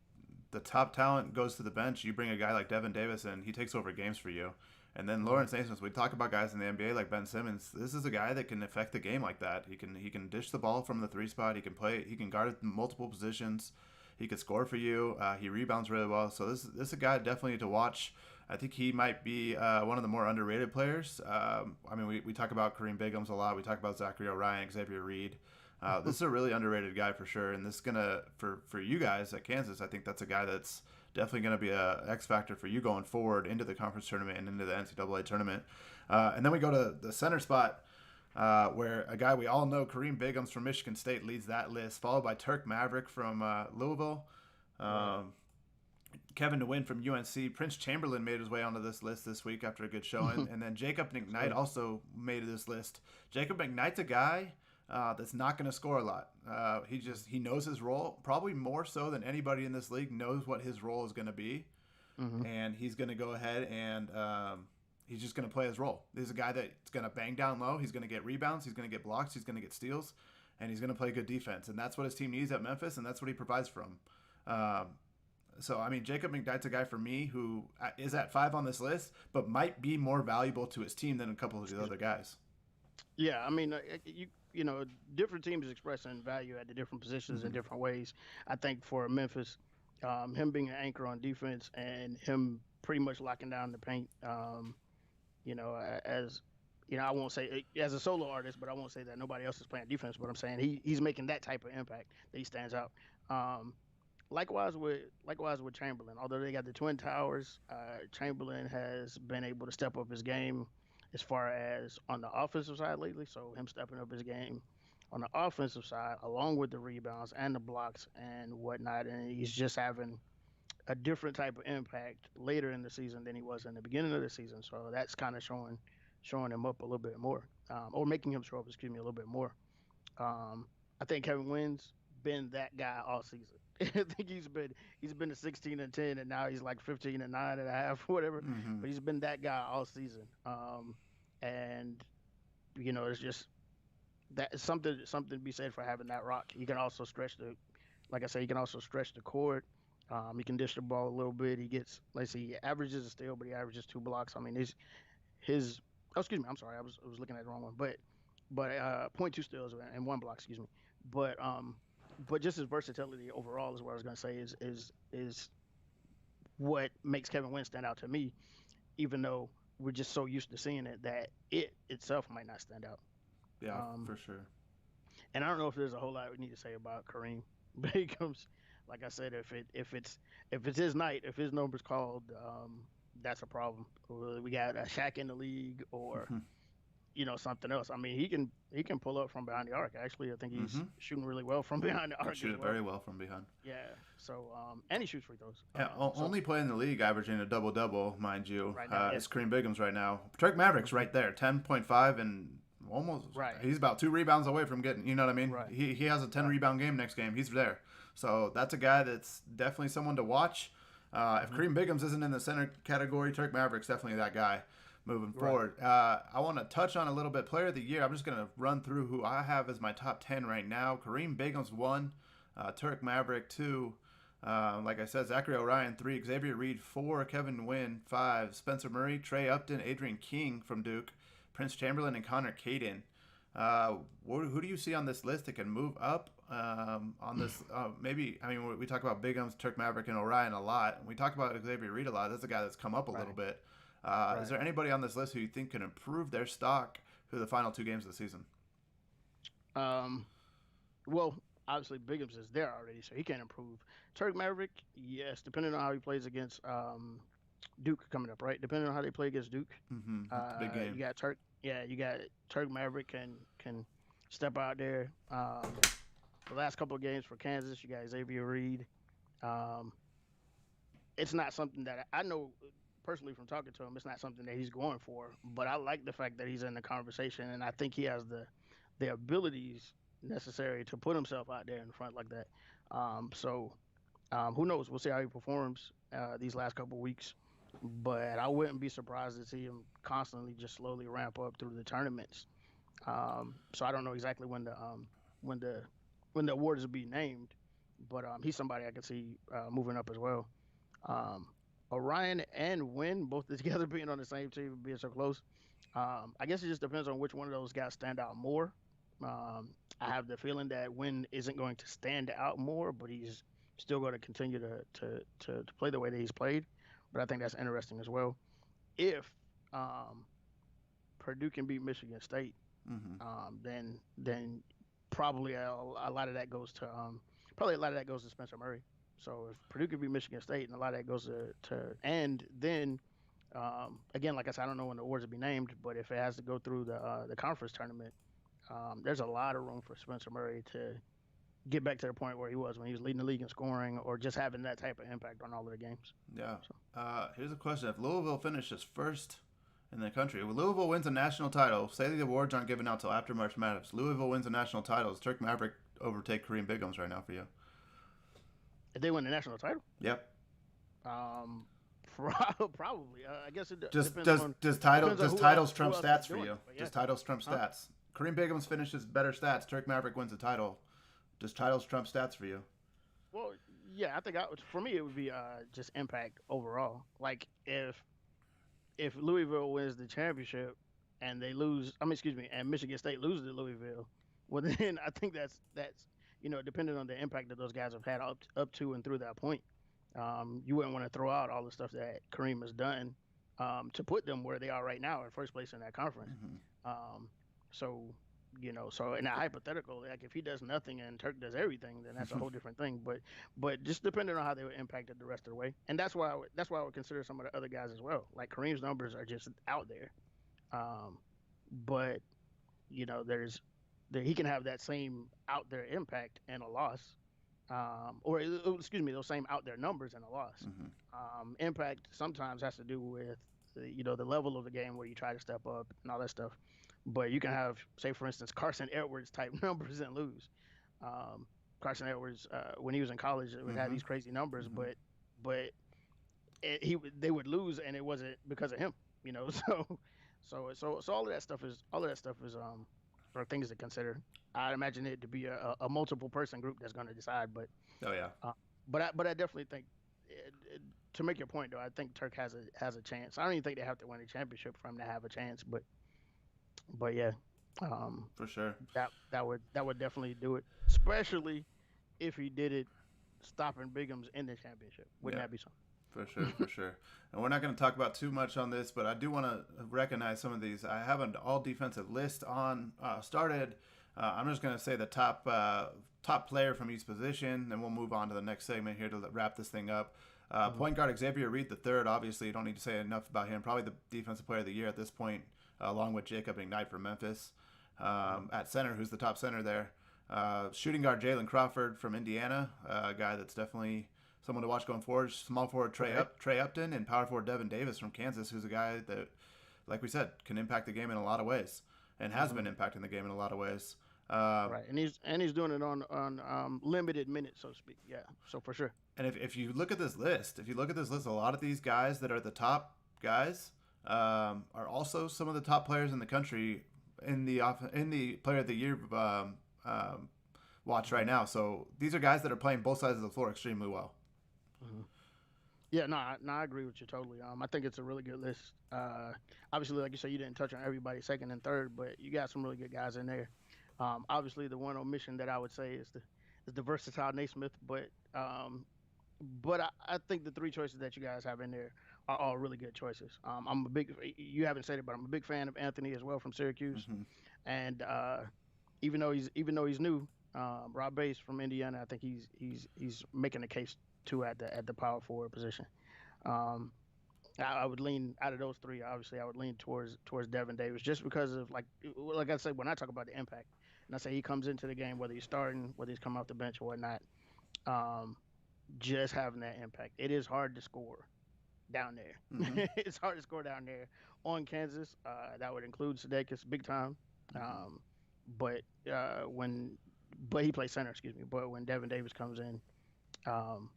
the top talent goes to the bench. You bring a guy like Devin Davis in, he takes over games for you. And then Hmm. Lawrence Naismith, we talk about guys in the NBA like Ben Simmons. This is a guy that can affect the game like that. He can dish the ball from the three spot. He can play. He can guard at multiple positions. He could score for you. He rebounds really well. So this is a guy definitely to watch. I think he might be one of the more underrated players. I mean, we talk about Kareem Bigums a lot. We talk about Zachary O'Ryan, Xavier Reed. This is a really underrated guy for sure. And this is gonna for you guys at Kansas. I think that's a guy that's definitely going to be a X factor for you going forward into the conference tournament and into the NCAA tournament. And then we go to the center spot. Where a guy we all know, Kareem Bigums from Michigan State, leads that list, followed by Turk Maverick from Louisville, Right. um, Kevin DeWin from UNC. Prince Chamberlain made his way onto this list this week after a good showing, and then Jacob McKnight True. also made this list. Jacob McKnight's a guy that's not going to score a lot. He knows his role, probably more so than anybody in this league knows what his role is going to be, Hmm. and he's going to go ahead and he's just going to play his role. He's a guy that's going to bang down low. He's going to get rebounds. He's going to get blocks. He's going to get steals, and he's going to play good defense. And that's what his team needs at Memphis, and that's what he provides from. Um, so, I mean, Jacob McKnight's a guy for me who is at 5 on this list, but might be more valuable to his team than a couple of the Excuse other me. guys. Yeah, I mean, you know, different teams expressing value at the different positions in Mm-hmm. different ways. I think for Memphis, him being an anchor on defense and him pretty much locking down the paint, as I won't say as a solo artist, but I won't say that nobody else is playing defense. But I'm saying he's making that type of impact that he stands out. Um, likewise with Chamberlain. Although they got the twin towers, Chamberlain has been able to step up his game as far as on the offensive side lately. So him stepping up his game on the offensive side, along with the rebounds and the blocks and whatnot, and he's just having a different type of impact later in the season than he was in the beginning of the season. So that's kind of showing him up a little bit more, or making him show up, excuse me, a little bit more. Um, I think Kevin Wynn's been that guy all season. I think he's been a 16 and 10, and now he's like 15 and 9 and a half, whatever. Mm-hmm. But he's been that guy all season. And it's just that something to be said for having that rock. He can also like I said, he can also stretch the court. He can dish the ball a little bit. He gets, let's see, he averages a steal, but he averages 2 blocks. I mean, his oh, excuse me, I'm sorry, I was looking at the wrong one, but point two steals and 1 block, excuse me. But but just his versatility overall is what I was gonna say is what makes Kevin Wynn stand out to me, even though we're just so used to seeing it that it itself might not stand out. Yeah, Um, for sure. and I don't know if there's a whole lot we need to say about Kareem Bacons. Like I said, if it's his night, if his number's called, that's a problem. We got a Shaq in the league, or something else. I mean, he can pull up from behind the arc. Actually, I think he's Mm-hmm. shooting really well from behind the Can arc shoot as it well. very well from behind. Yeah. So and he shoots free throws. Yeah, So only playing in the league, averaging a double double, mind you, right now, yeah. is Kareem Bigums right now. Turk Maverick's Hmm. right there, 10.5 and almost. Right. He's about 2 rebounds away from getting. You know what I mean? Right. He has a 10 Right. rebound game next game. He's there. So that's a guy that's definitely someone to watch. If Hmm. Kareem Bigums isn't in the center category, Turk Maverick's definitely that guy moving Right. forward. I want to touch on a little bit player of the year. I'm just going to run through who I have as my top 10 right now. Kareem Bigums 1, Turk Maverick 2. Like I said, Zachary O'Ryan 3, Xavier Reed 4, Kevin Wynn 5, Spencer Murray, Trey Upton, Adrian King from Duke, Prince Chamberlain, and Connor Caden. Who do you see on this list that can move up on this? Maybe, I mean, we talk about Bigums, Turk Maverick, and Orion a lot. And we talk about Xavier Reed a lot. That's a guy that's come up a little Right. bit. Is Right. there anybody on this list who you think can improve their stock through the final 2 games of the season? Um. Well, obviously Bigums is there already, so he can't improve. Turk Maverick, yes, depending on how he plays against Duke coming up, right? Depending on how they play against Duke, Mm-hmm. It's a big game. you got Turk. Yeah, you got Turk Maverick can step out there. The last couple of games for Kansas, you got Xavier Reed. Um, it's not something that I know personally from talking to him. It's not something that he's going for, but I like the fact that he's in the conversation, and I think he has the abilities necessary to put himself out there in front like that. So who knows? We'll see how he performs these last couple of weeks. But I wouldn't be surprised to see him constantly just slowly ramp up through the tournaments. So I don't know exactly when the when the awards will be named, but he's somebody I can see moving up as well. Um, Orion and Win both together being on the same team, being so close. I guess it just depends on which one of those guys stand out more. I have the feeling that Win isn't going to stand out more, but he's still going to continue to play the way that he's played. But I think that's interesting as well. If um, Purdue can beat Michigan State, Mm-hmm. then probably a lot of that goes to probably a lot of that goes to Spencer Murray. So if Purdue could beat Michigan State, and a lot of that goes to and then again, like I said, I don't know when the awards will be named, but if it has to go through the conference tournament, there's a lot of room for Spencer Murray to get back to the point where he was when he was leading the league in scoring or just having that type of impact on all of the games. Yeah. So Here's a question: if Louisville finishes first in the country, if Louisville wins a national title, say the awards aren't given out till after March Madness, Louisville wins a national title, does Turk Maverick overtake Kareem Bigums right now for you? if they win the national title, Yep. um, probably. I guess it Just depends on depends on does who titles else trump is stats for doing you? it. But yeah, Does titles trump huh? stats? Kareem Bigums finishes better stats. Turk Maverick wins the title. Does titles trump stats for you? Well, yeah, I think for me it would be just impact overall. Like if Louisville wins the championship and they lose, I mean, excuse me, and Michigan State loses to Louisville, well then I think that's depending on the impact that those guys have had up to and through that point. You wouldn't want to throw out all the stuff that Kareem has done to put them where they are right now in first place in that conference. Mm-hmm. Um, so so in a hypothetical, like if he does nothing and Turk does everything, then that's a whole different thing. But just depending on how they were impacted the rest of the way, and that's why I would consider some of the other guys as well. Like Kareem's numbers are just out there, um, but he can have that same out there impact and a loss, or excuse me, those same out there numbers and a loss. Mm-hmm. Impact sometimes has to do with the level of the game where you try to step up and all that stuff. But you can have, say, for instance, Carson Edwards type numbers and lose. Um, Carson Edwards, when he was in college, would have Mm-hmm. these crazy numbers, Mm-hmm. but they would lose, and it wasn't because of him. So all of that stuff is are things to consider. I'd imagine it to be a multiple person group that's going to decide, Oh yeah, uh, but I definitely think to make your point though, I think Turk has a chance. I don't even think they have to win a championship for him to have a chance, but yeah, um, for sure. that would definitely do it, especially if he did it stopping Bigums in the championship. Wouldn't Yeah. that be something? For sure, for sure. And we're not going to talk about too much on this, but I do want to recognize some of these. I have an all defensive list on started. I'm just going to say the top player from each position, and we'll move on to the next segment here to wrap this thing up. Point guard Xavier Reed the third. Obviously, you don't need to say enough about him. Probably the defensive player of the year at this point, along with Jacob Ignite from Memphis. At center, who's the top center there? Shooting guard Jalen Crawford from Indiana, a guy that's definitely someone to watch going forward. Small forward Trey Upton, and power forward Devin Davis from Kansas, who's a guy that, like we said, can impact the game in a lot of ways, and has been impacting the game in a lot of ways. Right, and he's doing it on limited minutes, so to speak. Yeah, so for sure. And if you look at this list, a lot of these guys that are the top guys are also some of the top players in the country in the Player of the Year watch right now. So these are guys that are playing both sides of the floor extremely well. Mm-hmm. Yeah, no, I agree with you totally. I think it's a really good list. Obviously, like you said, you didn't touch on everybody second and third, but you got some really good guys in there. Obviously, the one omission that I would say is the versatile Naismith, but I think the three choices that you guys have in there are all really good choices. You haven't said it, but I'm a big fan of Anthony as well from Syracuse, Mm-hmm. and even though he's new, Rob Bass from Indiana. I think he's making a case too at the power forward position. Um, I would lean out of those three. Obviously, I would lean towards Devin Davis just because of like I said when I talk about the impact, and I say he comes into the game whether he's starting, whether he's coming off the bench or whatnot. Um, just having that impact. It is hard to score down there. Mm-hmm. It's hard to score down there on Kansas. That would include Sudeikis big time. Mm-hmm. Um, but when but he plays center, excuse me. But when Devin Davis comes in, um,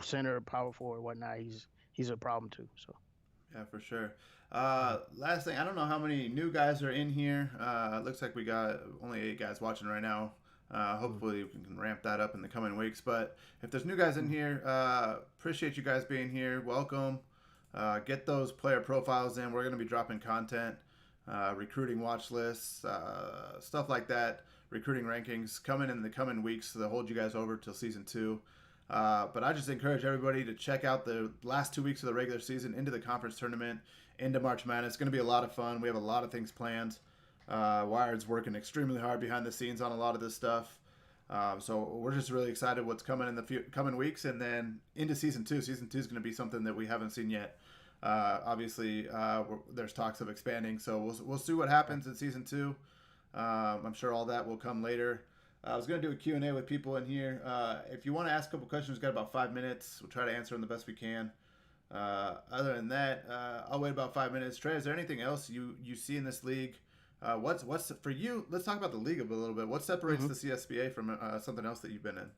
center, power forward, whatnot, he's a problem too. So Yeah, for sure. mhm. Last thing, I don't know how many new guys are in here. It looks like we got only 8 guys watching right now. Mhm. Hopefully, we can ramp that up in the coming weeks. But if there's new guys in here, appreciate you guys being here. Welcome. Get those player profiles in. We're going to be dropping content, recruiting watch lists, stuff like that, recruiting rankings coming in the coming weeks to hold you guys over till season 2. But I just encourage everybody to check out the last 2 weeks of the regular season into the conference tournament, into March Madness. It's going to be a lot of fun. We have a lot of things planned. Wired's working extremely hard behind the scenes on a lot of this stuff. So we're just really excited what's coming in the coming weeks, and then into season 2. Season 2 is going to be something that we haven't seen yet. Obviously, there's talks of expanding, so we'll see what Yeah. happens in season 2. I'm sure all that will come later. I was going to do a Q&A with people in here. If you want to ask a couple questions, we've got about 5 minutes. We'll try to answer them the best we can. Other than that, I'll wait about 5 minutes. Trey, is there anything else you see in this league? What's for you? Let's talk about the league a little bit. What separates hmm the CSBA from something else that you've been in?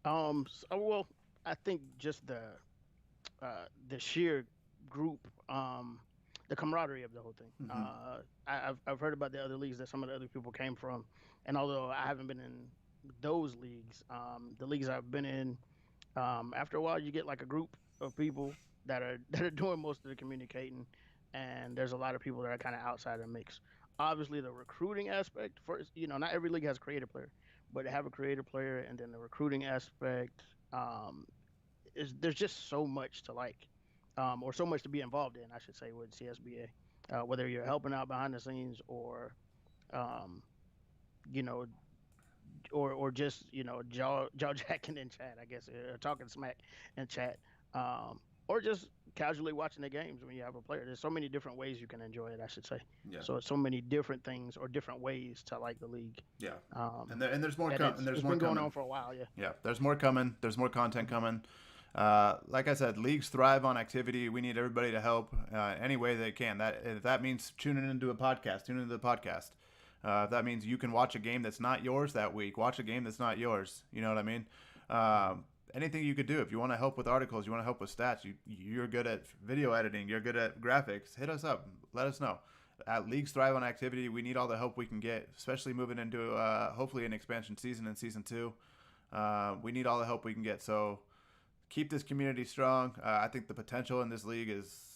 well, I think just the sheer group, the camaraderie of the whole thing. Mm-hmm. I've heard about the other leagues that some of the other people came from, and although I haven't been in those leagues, the leagues I've been in, after a while you get like a group of people that are doing most of the communicating, and there's a lot of people that are kind of outside of the mix. Obviously, the recruiting aspect first, not every league has a creative player, but to have a creative player and then the recruiting aspect, um, there's just so much to like, or so much to be involved in, I should say, with CSBA. Whether you're helping out behind the scenes um, you know, or just jaw jacking in chat, I guess, talking smack in chat, or just casually watching the games when you have a player. There's so many different ways you can enjoy it, I should say. Yeah, So it's so many different things or different ways to like the league. yeah, Um, and there's more that and there's it's more been going coming. on for a while, yeah. Yeah, there's more coming. There's more content Mhm. coming. Like I said, leagues thrive on activity. We need everybody to help any way they can. That if that means tuning into a podcast, tune into the podcast. If that means you can watch a game that's not yours that week, watch a game that's not yours. You know what I mean? Anything you could do. If you want to help with articles, you want to help with stats, you're good at video editing, you're good at graphics, hit us up. Let us know. Leagues thrive on activity. We need all the help we can get, especially moving into hopefully an expansion season in season 2. We need all the help we can get. So keep this community strong. I think the potential in this league is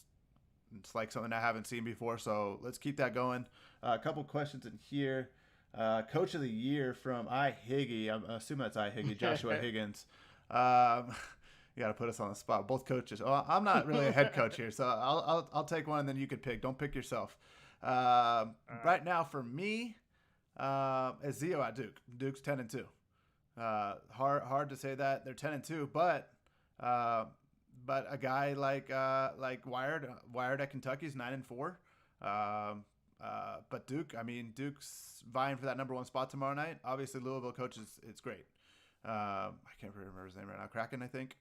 it's like something I haven't seen before. So let's keep that going. A couple questions in here. Coach of the year from Higgy. I'm assuming that's Higgy, Joshua Higgins. Um, you got to put us on the spot. Both coaches. Oh, I'm not really a head coach here, so I'll take one and then you can pick. Don't pick yourself. All right. Right now for me, is Zio at Duke. Duke's 10-2. Hard to say that they're 10-2, uh, but a guy like Wired at Kentucky's 9-4. But Duke, I mean, Duke's vying for that number 1 spot tomorrow night. Obviously, Louisville coach is it's great. I can't remember his name right now. Kraken, I think.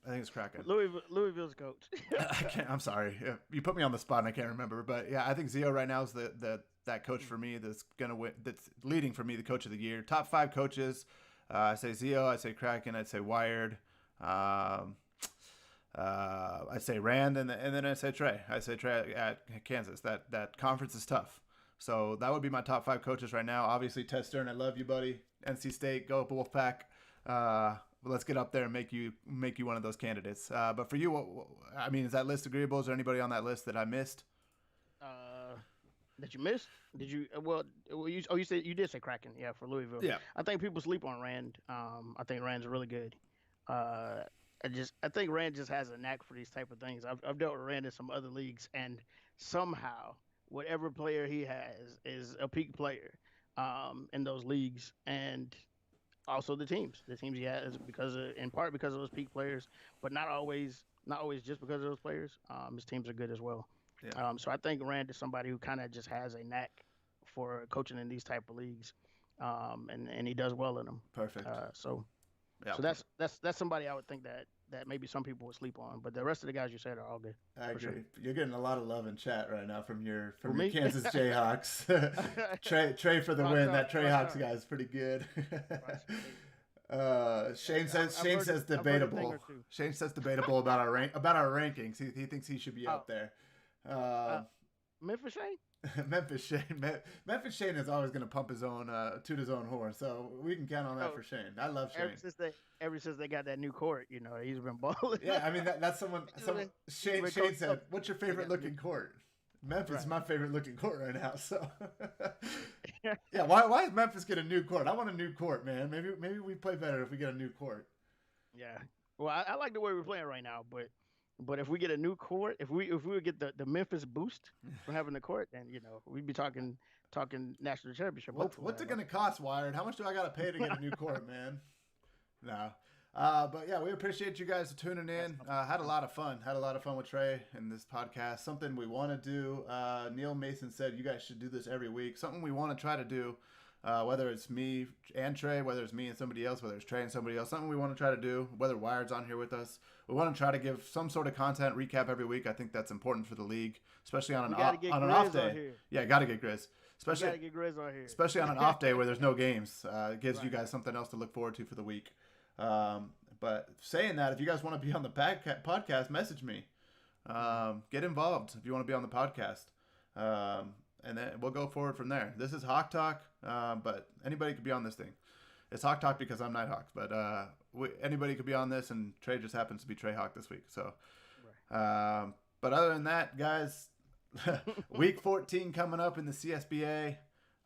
I think it's Kraken. Louisville's coach. I'm sorry. You put me on the spot and I can't remember. But yeah, I think Zio right now is that coach for me that's gonna win. That's leading for me the coach of the year. Top 5 coaches. I say Zio. I say Kraken. I'd say Wired. Um, I say Rand, and then I say Trey. I say Trey at Kansas. That conference is tough. So that would be my top 5 coaches right now. Obviously, Ted Stern. I love you, buddy. NC State. Go up Wolfpack. Let's get up there and make you one of those candidates. But for you, I mean, is that list agreeable? Is there anybody on that list that I missed? uh, that you missed? Did you? You said you did say Kraken, yeah, for Louisville. Yeah. I think people sleep on Rand. I think Rand's really good. Uh, I think Rand just has a knack for these type of things. I've dealt with Rand in some other leagues, and somehow whatever player he has is a peak player. in those leagues, and also the teams he has because in part because of those peak players, but not always just because of those players. His teams are good as well. Yeah. So I think Rand is somebody who kind of just has a knack for coaching in these type of leagues, and he does well in them. Perfect. So Yeah. that's somebody I would think that maybe some people would sleep on, but the rest of the guys you said are all good. I For agree. sure. You're getting a lot of love in chat right now from your For me, Kansas Jayhawks. Trey for the win. That Trey Hawks guy is pretty good. Shane says debatable. Shane says debatable about our rankings. He thinks he should be up there. Memphis Shane. Memphis Shane is always going to pump his own, toot his own horn, so we can count on that for Shane. I love Shane. Ever since they got that new court, he's been balling. Yeah, I mean that's someone. Shane said, "What's your favorite looking court?" Memphis is my favorite looking court right now. So, yeah, why is Memphis get a new court? I want a new court, man. Maybe we play better if we get a new court. Yeah, well, I like the way we're playing right now, but if we get a new court, if we would get the Memphis boost from having the court, then we'd be talking national championship. What's it gonna cost, Wired? How much do I gotta pay to get a new court, man? No. But yeah, we appreciate you guys tuning in. Had a lot of fun. Had a lot of fun with Trey in this podcast. Something we want to do. Neil Mason said you guys should do this every week. Something we want to try to do. Whether it's me and Trey, whether it's me and somebody else, whether it's Trey and somebody else, something we want to try to do, whether Wired's on here with us. We want to try to give some sort of content recap every week. I think that's important for the league, especially on an off day. Yeah, got to get Grizz. Especially get Grizz on here. Especially on an off day where there's no games. It gives you guys something else to look forward to for the week. But saying that, if you guys want to be on the podcast, message me. Get involved if you want to be on the podcast. And then we'll go forward from there. This is Hawk Talk, but anybody could be on this thing. It's Hawk Talk because I'm Nighthawk, but anybody could be on this, and Trey just happens to be Trey Hawk this week. So, but other than that, guys, week 14 coming up in the CSBA.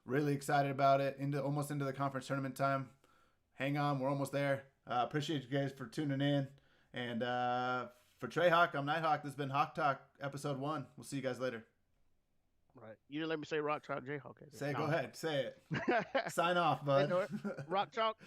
Really excited about it. Almost into the conference tournament time. Hang on, we're almost there. Appreciate you guys for tuning in. And for Trey Hawk, I'm Nighthawk. This has been Hawk Talk, episode 1. We'll see you guys later. Right. You didn't let me say Rock Chalk Jayhawk. Go ahead. Say it. Sign off, bud. Rock Chalk.